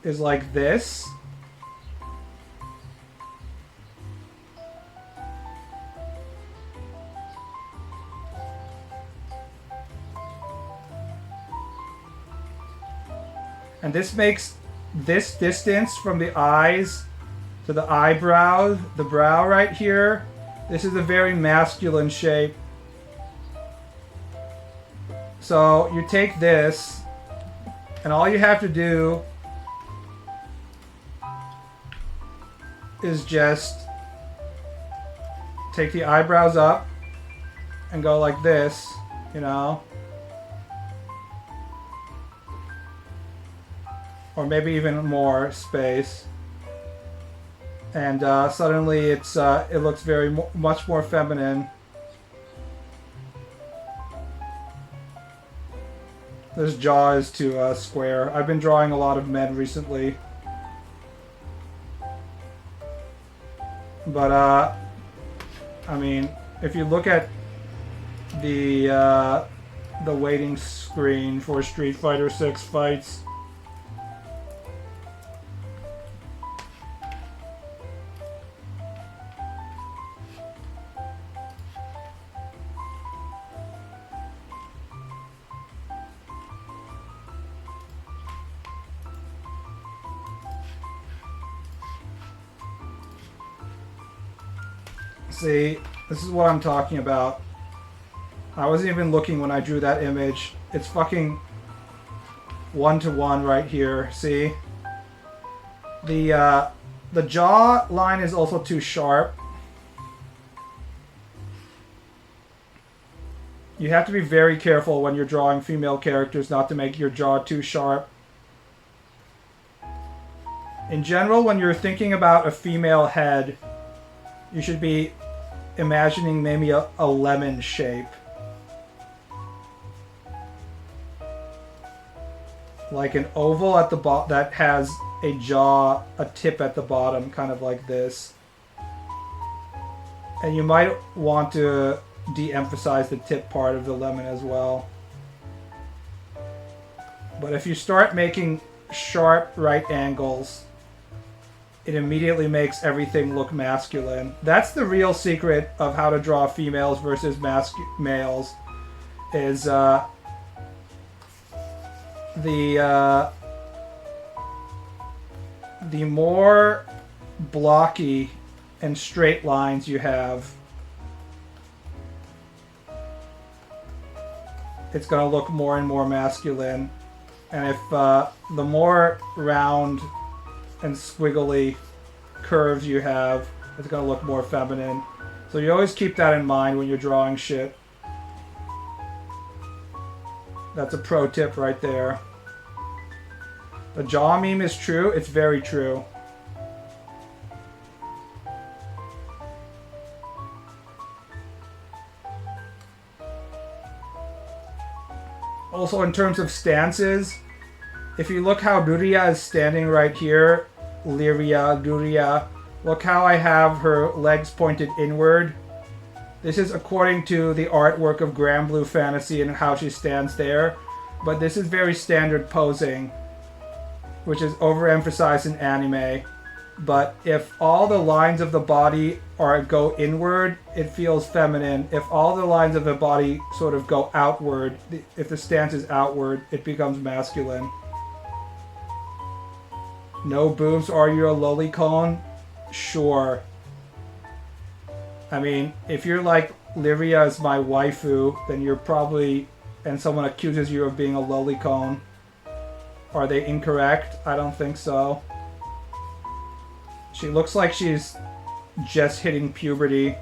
is like this. And this makes this distance from the eyes to the eyebrow, the brow right here, this is a very masculine shape. So you take this, and all you have to do is just take the eyebrows up and go like this, you know. Or maybe even more space, and suddenly it looks very much more feminine. This jaw is too square. I've been drawing a lot of men recently, but I mean, if you look at the waiting screen for Street Fighter 6 fights. See, this is what I'm talking about. I wasn't even looking when I drew that image. It's fucking 1-to-1 right here. See? The jaw line is also too sharp. You have to be very careful when you're drawing female characters not to make your jaw too sharp. In general, when you're thinking about a female head, you should be imagining maybe a lemon shape. Like an oval at the bottom that has a jaw, a tip at the bottom, kind of like this. And you might want to de-emphasize the tip part of the lemon as well. But if you start making sharp right angles, it immediately makes everything look masculine. That's the real secret of how to draw females versus males, is the more blocky and straight lines you have, it's going to look more and more masculine. And if the more round and squiggly curves you have, it's going to look more feminine. So you always keep that in mind when you're drawing shit. That's a pro tip right there. The jaw meme is true. It's very true. Also, in terms of stances, if you look how Duria is standing right here, Lyria, Duria, look how I have her legs pointed inward. This is according to the artwork of Grand Blue Fantasy and how she stands there. But this is very standard posing, which is overemphasized in anime. But if all the lines of the body go inward, it feels feminine. If all the lines of the body sort of go outward, if the stance is outward, it becomes masculine. No boobs, are you a lolicon? Sure. I mean, if you're like, Lyria is my waifu, then you're probably, and someone accuses you of being a lolicon. Are they incorrect? I don't think so. She looks like she's just hitting puberty.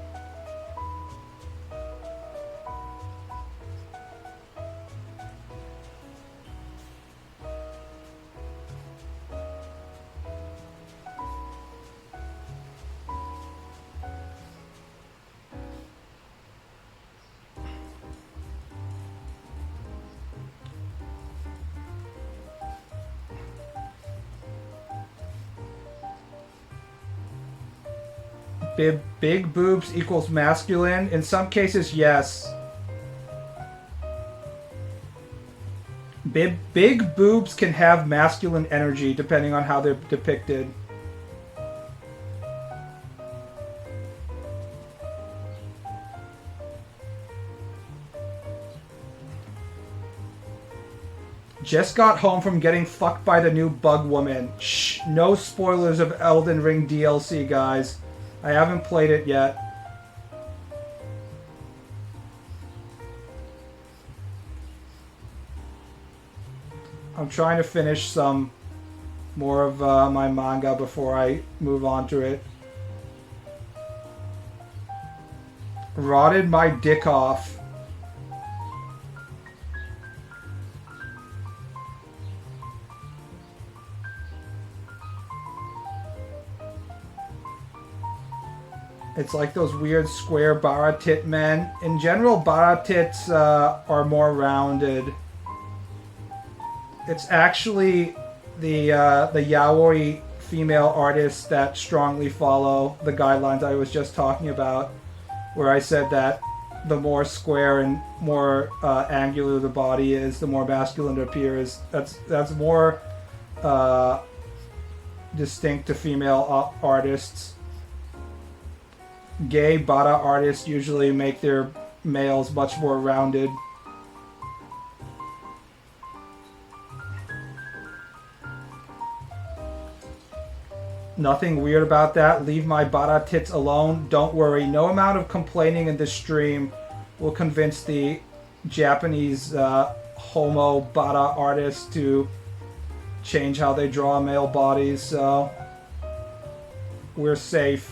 Big boobs equals masculine? In some cases, yes. Big boobs can have masculine energy depending on how they're depicted. Just got home from getting fucked by the new bug woman. Shh, no spoilers of Elden Ring DLC, guys. I haven't played it yet. I'm trying to finish some more of my manga before I move on to it. Rotted my dick off. It's like those weird square bara tit men. In general, bara tits are more rounded. It's actually the yaoi female artists that strongly follow the guidelines I was just talking about, where I said that the more square and more angular the body is, the more masculine it appears. That's more distinct to female artists. Gay bara artists usually make their males much more rounded. Nothing weird about that. Leave my bara tits alone. Don't worry. No amount of complaining in this stream will convince the Japanese homo bara artists to change how they draw male bodies, so we're safe.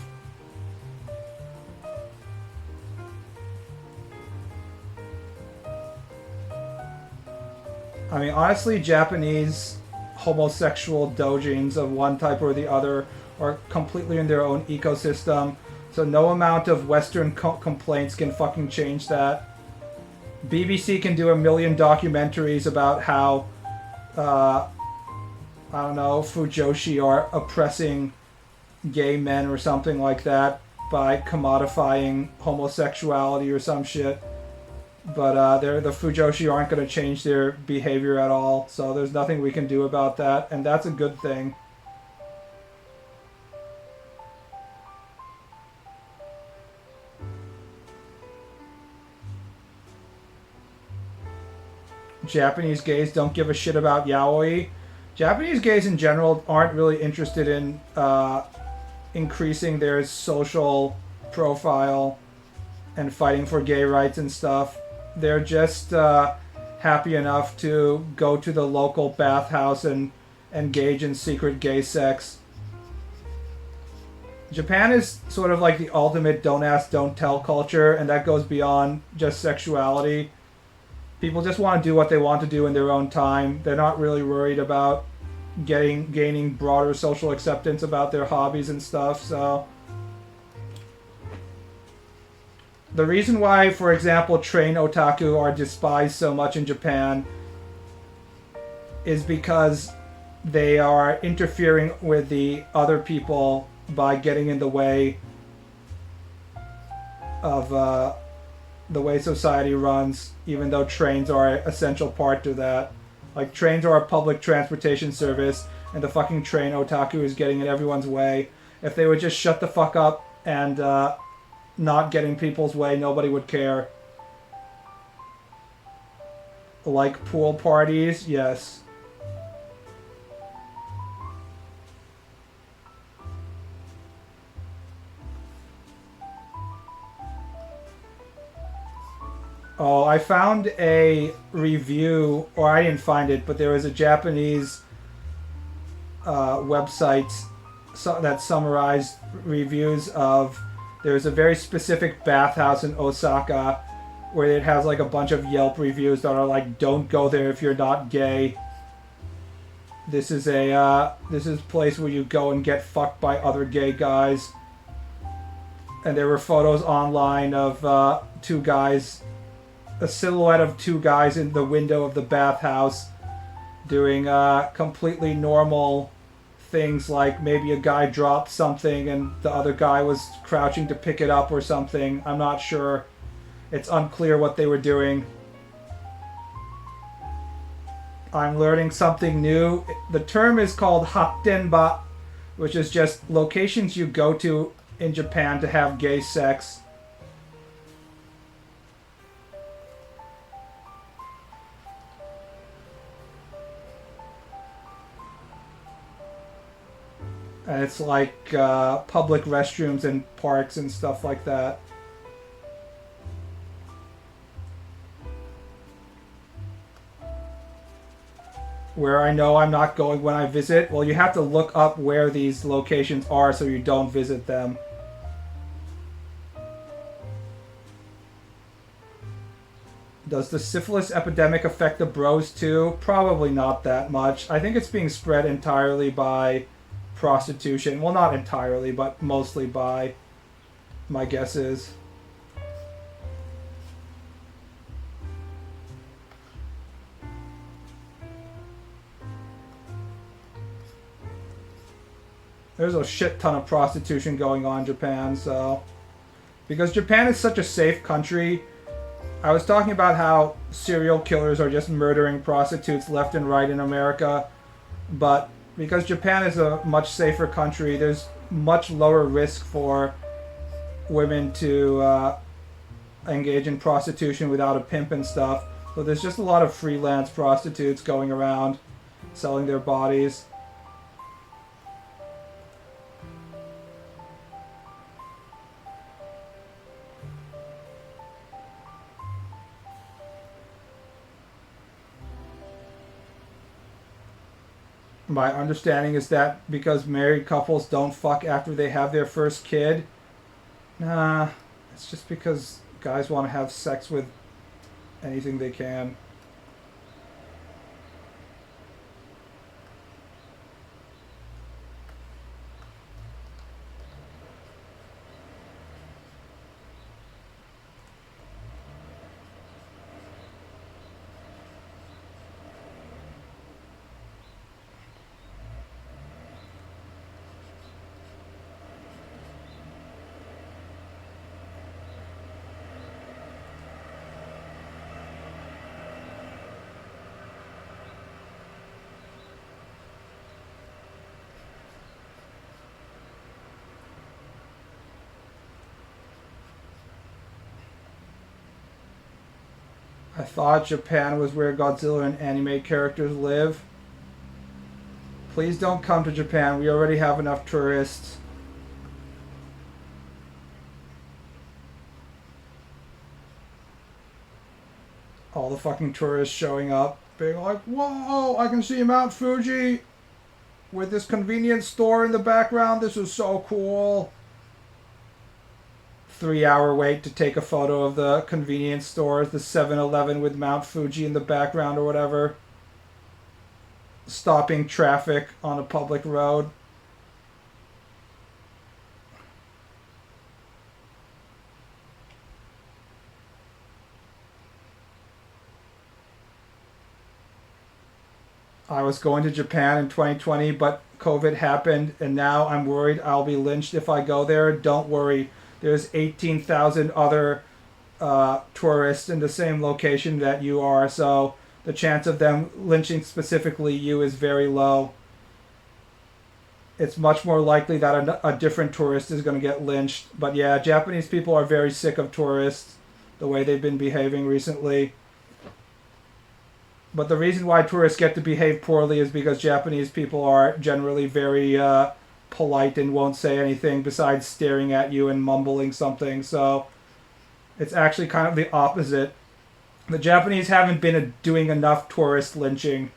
I mean, honestly, Japanese homosexual doujins of one type or the other are completely in their own ecosystem, so no amount of Western complaints can fucking change that. BBC can do a million documentaries about how, I don't know, Fujoshi are oppressing gay men or something like that by commodifying homosexuality or some shit. But the Fujoshi aren't going to change their behavior at all, so there's nothing we can do about that, and that's a good thing. Japanese gays don't give a shit about yaoi. Japanese gays in general aren't really interested in increasing their social profile and fighting for gay rights and stuff. They're just happy enough to go to the local bathhouse and engage in secret gay sex. Japan is sort of like the ultimate don't ask, don't tell culture, and that goes beyond just sexuality. People just want to do what they want to do in their own time. They're not really worried about gaining broader social acceptance about their hobbies and stuff, so... The reason why, for example, train otaku are despised so much in Japan is because they are interfering with the other people by getting in the way of the way society runs, even though trains are an essential part to that. Like, trains are a public transportation service, and the fucking train otaku is getting in everyone's way. If they would just shut the fuck up and not get in people's way, nobody would care. Like pool parties, yes. Oh, I found a review, or I didn't find it, but there was a Japanese website that summarized reviews of... There's a very specific bathhouse in Osaka where it has like a bunch of Yelp reviews that are like, don't go there if you're not gay. This is a place where you go and get fucked by other gay guys. And there were photos online of two guys, a silhouette of two guys in the window of the bathhouse doing completely normal things, like maybe a guy dropped something and the other guy was crouching to pick it up or something. I'm not sure. It's unclear what they were doing. I'm learning something new. The term is called hattenba, which is just locations you go to in Japan to have gay sex. And it's like public restrooms and parks and stuff like that. Where I know I'm not going when I visit, well, you have to look up where these locations are so you don't visit them. Does the syphilis epidemic affect the bros too? Probably not that much. I think it's being spread entirely by prostitution. Well, not entirely, but mostly by, my guess is. There's a shit ton of prostitution going on in Japan, so... Because Japan is such a safe country, I was talking about how serial killers are just murdering prostitutes left and right in America, but because Japan is a much safer country, there's much lower risk for women to engage in prostitution without a pimp and stuff. So there's just a lot of freelance prostitutes going around selling their bodies. My understanding is that because married couples don't fuck after they have their first kid. Nah, it's just because guys want to have sex with anything they can. I thought Japan was where Godzilla and anime characters live. Please don't come to Japan. We already have enough tourists. All the fucking tourists showing up, being like, whoa, I can see Mount Fuji with this convenience store in the background. This is so cool. 3 hour wait to take a photo of the convenience store, the 7-Eleven with Mount Fuji in the background or whatever. Stopping traffic on a public road. I was going to Japan in 2020, but COVID happened, and now I'm worried I'll be lynched if I go there. Don't worry. There's 18,000 other tourists in the same location that you are, so the chance of them lynching specifically you is very low. It's much more likely that a different tourist is going to get lynched. But yeah, Japanese people are very sick of tourists, the way they've been behaving recently. But the reason why tourists get to behave poorly is because Japanese people are generally very polite and won't say anything besides staring at you and mumbling something. So it's actually kind of the opposite. The Japanese haven't been doing enough tourist lynching.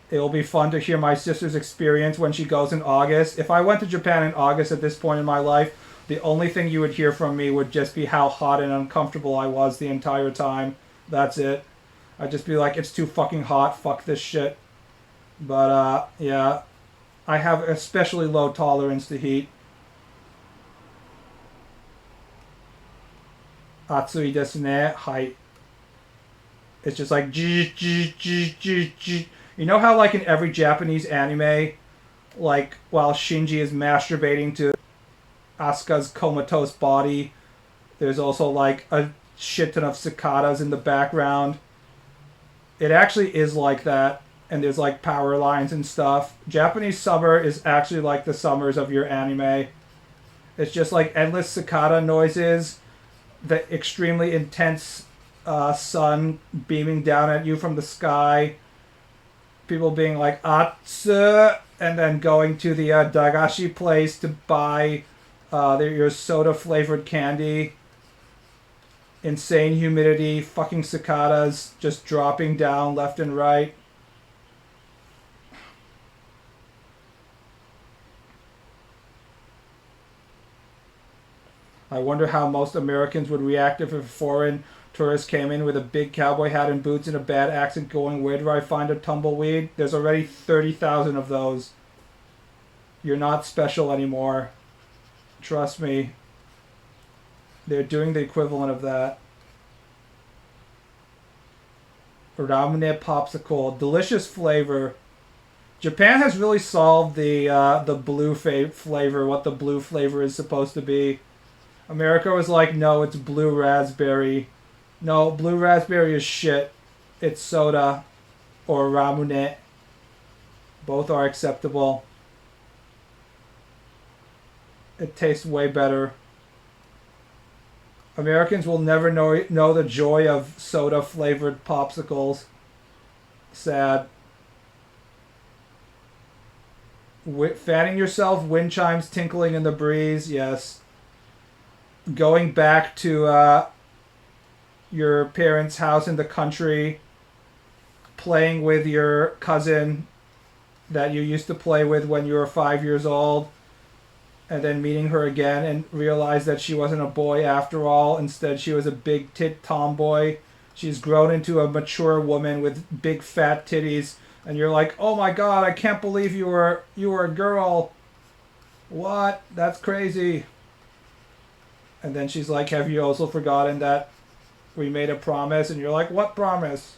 It will be fun to hear my sister's experience when she goes in August. If I went to Japan in August at this point in my life, the only thing you would hear from me would just be how hot and uncomfortable I was the entire time. That's it. I'd just be like, it's too fucking hot, fuck this shit. But, yeah, I have especially low tolerance to heat. Atsui desu ne. Hai. It's just like, you know how, like, in every Japanese anime, like, while Shinji is masturbating to Asuka's comatose body, there's also, like, a shit ton of cicadas in the background. It actually is like that, and there's, like, power lines and stuff. Japanese summer is actually like the summers of your anime. It's just, like, endless cicada noises, the extremely intense sun beaming down at you from the sky, people being like, Atsu, and then going to the dagashi place to buy your soda flavored candy. Insane humidity, fucking cicadas just dropping down left and right. I wonder how most Americans would react if a foreign tourist came in with a big cowboy hat and boots and a bad accent going, where do I find a tumbleweed? There's already 30,000 of those. You're not special anymore. Trust me. They're doing the equivalent of that. Ramune popsicle, delicious flavor. Japan has really solved the blue flavor, what the blue flavor is supposed to be. America was like, no, it's blue raspberry. No, blue raspberry is shit. It's soda or ramune. Both are acceptable. It tastes way better. Americans will never know the joy of soda flavored popsicles. Sad. Fanning yourself, wind chimes tinkling in the breeze, yes. Going back to your parents' house in the country, playing with your cousin that you used to play with when you were 5 years old, and then meeting her again and realize that she wasn't a boy after all. Instead, she was a big tit tomboy. She's grown into a mature woman with big fat titties, and you're like, "Oh my god, I can't believe you were a girl. What? That's crazy." And then she's like, "Have you also forgotten that we made a promise?" And you're like, "What promise?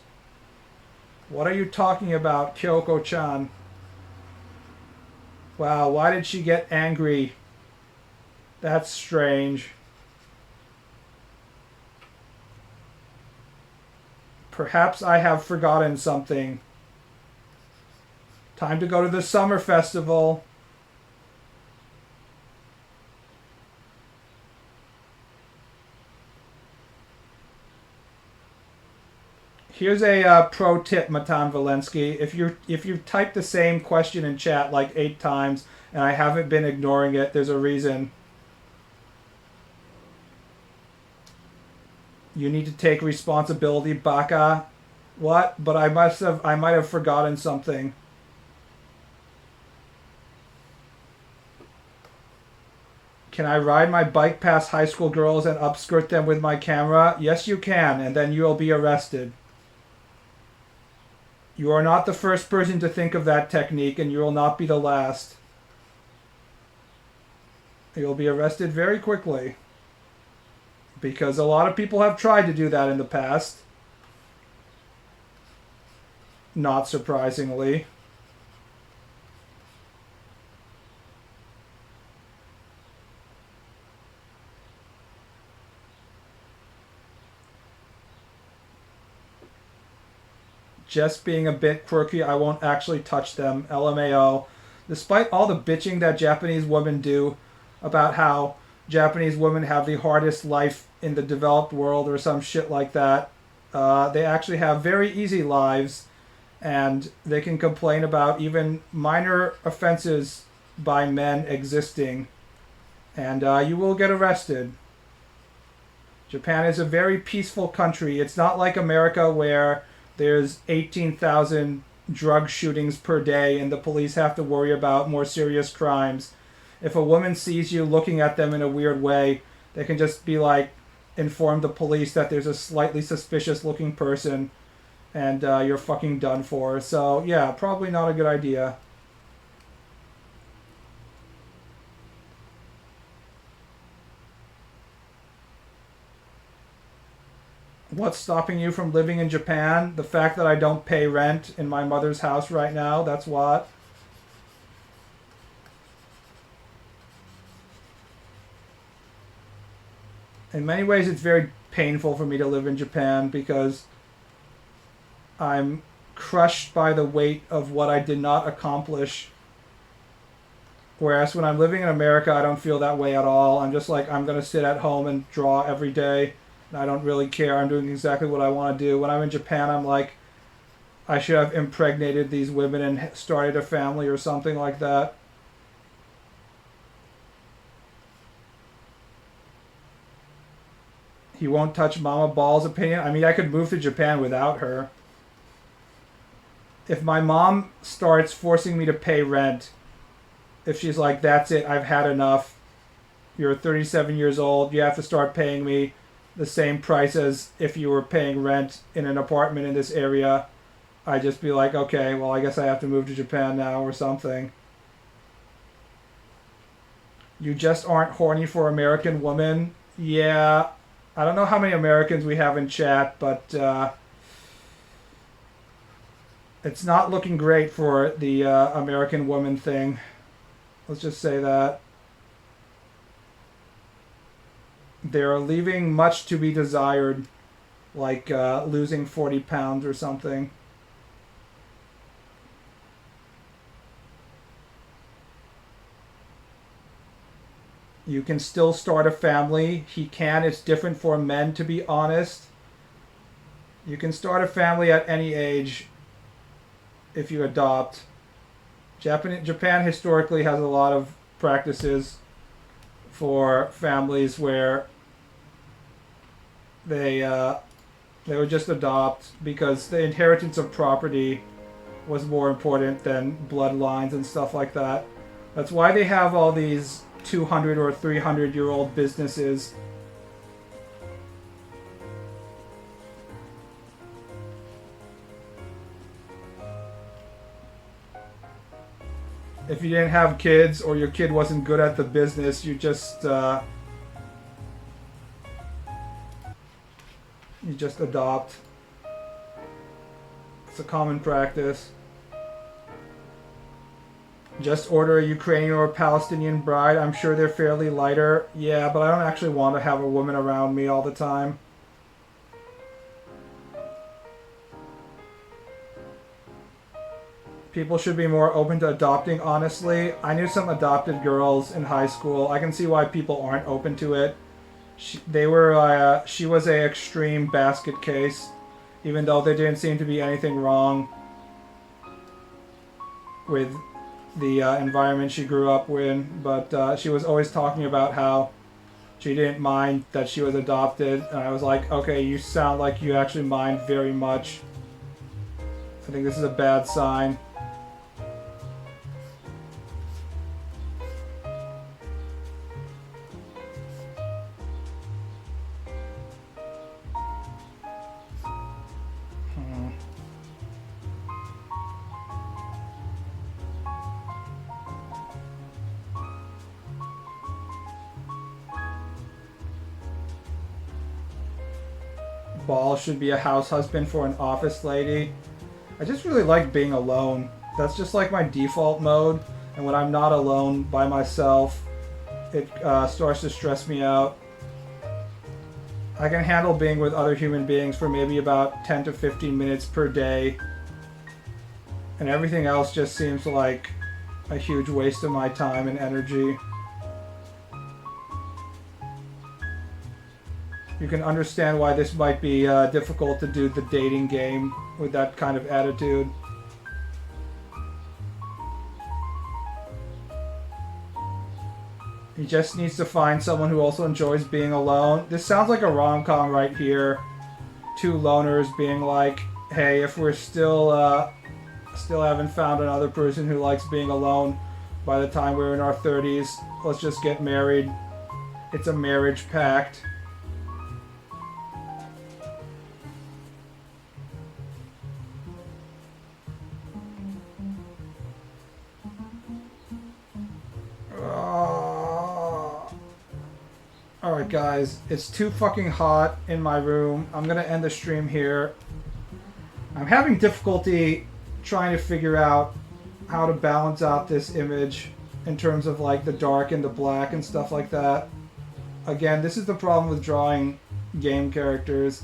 What are you talking about, Kyoko-chan?" Wow, why did she get angry? That's strange. Perhaps I have forgotten something. Time to go to the summer festival. Here's a pro tip, Matan Valensky. If you type the same question in chat like 8 times and I haven't been ignoring it, there's a reason. You need to take responsibility, Baka. What? But I might have forgotten something. Can I ride my bike past high school girls and upskirt them with my camera? Yes, you can, and then you'll be arrested. You are not the first person to think of that technique, and you will not be the last. You'll be arrested very quickly. Because a lot of people have tried to do that in the past. Not surprisingly. Just being a bit quirky, I won't actually touch them. LMAO. Despite all the bitching that Japanese women do about how Japanese women have the hardest life in the developed world or some shit like that, they actually have very easy lives, and they can complain about even minor offenses by men existing, and you will get arrested. Japan is a very peaceful country. It's not like America where there's 18,000 drug shootings per day and the police have to worry about more serious crimes. If a woman sees you looking at them in a weird way, they can just be like, inform the police that there's a slightly suspicious looking person, and you're fucking done for. So yeah, probably not a good idea. What's stopping you from living in Japan? The fact that I don't pay rent in my mother's house right now, that's what. In many ways, it's very painful for me to live in Japan because I'm crushed by the weight of what I did not accomplish. Whereas when I'm living in America, I don't feel that way at all. I'm just like, I'm going to sit at home and draw every day. I don't really care. I'm doing exactly what I want to do. When I'm in Japan, I'm like, I should have impregnated these women and started a family or something like that. He won't touch Mama Ball's opinion. I mean, I could move to Japan without her. If my mom starts forcing me to pay rent, if she's like, that's it, I've had enough. You're 37 years old. You have to start paying me the same price as if you were paying rent in an apartment in this area. I'd just be like, okay, well, I guess I have to move to Japan now or something. You just aren't horny for American women? Yeah. I don't know how many Americans we have in chat, but it's not looking great for the American woman thing. Let's just say that. They're leaving much to be desired, like losing 40 pounds or something. You can still start a family. He can. It's different for men, to be honest. You can start a family at any age if you adopt. Japan historically has a lot of practices for families where they They would just adopt because the inheritance of property was more important than bloodlines and stuff like that. That's why they have all these 200 or 300-year-old businesses. If you didn't have kids or your kid wasn't good at the business, you just adopt. It's a common practice. Just order a Ukrainian or Palestinian bride. I'm sure they're fairly lighter. Yeah, but I don't actually want to have a woman around me all the time. People should be more open to adopting, honestly. I knew some adopted girls in high school. I can see why people aren't open to it. She was a extreme basket case, even though there didn't seem to be anything wrong with the environment she grew up in, but she was always talking about how she didn't mind that she was adopted, and I was like, okay, you sound like you actually mind very much. I think this is a bad sign. Baal should be a house husband for an office lady. I just really like being alone. That's just like my default mode, and when I'm not alone by myself, it starts to stress me out. I can handle being with other human beings for maybe about 10 to 15 minutes per day, and everything else just seems like a huge waste of my time and energy. You can understand why this might be difficult to do the dating game with that kind of attitude. He just needs to find someone who also enjoys being alone. This sounds like a rom-com right here. Two loners being like, hey, if we're still haven't found another person who likes being alone by the time we're in our 30s, let's just get married. It's a marriage pact. Alright guys, it's too fucking hot in my room. I'm gonna end the stream here. I'm having difficulty trying to figure out how to balance out this image in terms of like the dark and the black and stuff like that. Again, this is the problem with drawing game characters.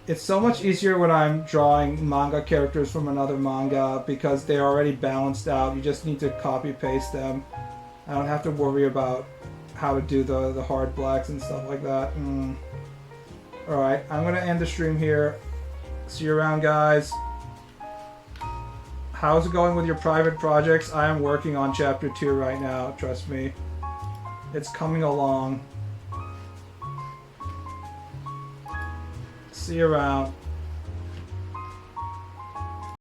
It's so much easier when I'm drawing manga characters from another manga because they're already balanced out. You just need to copy paste them. I don't have to worry about how to do the hard blacks and stuff like that. Alright, I'm going to end the stream here. See you around, guys. How's it going with your private projects? I am working on chapter 2 right now, trust me. It's coming along. See you around.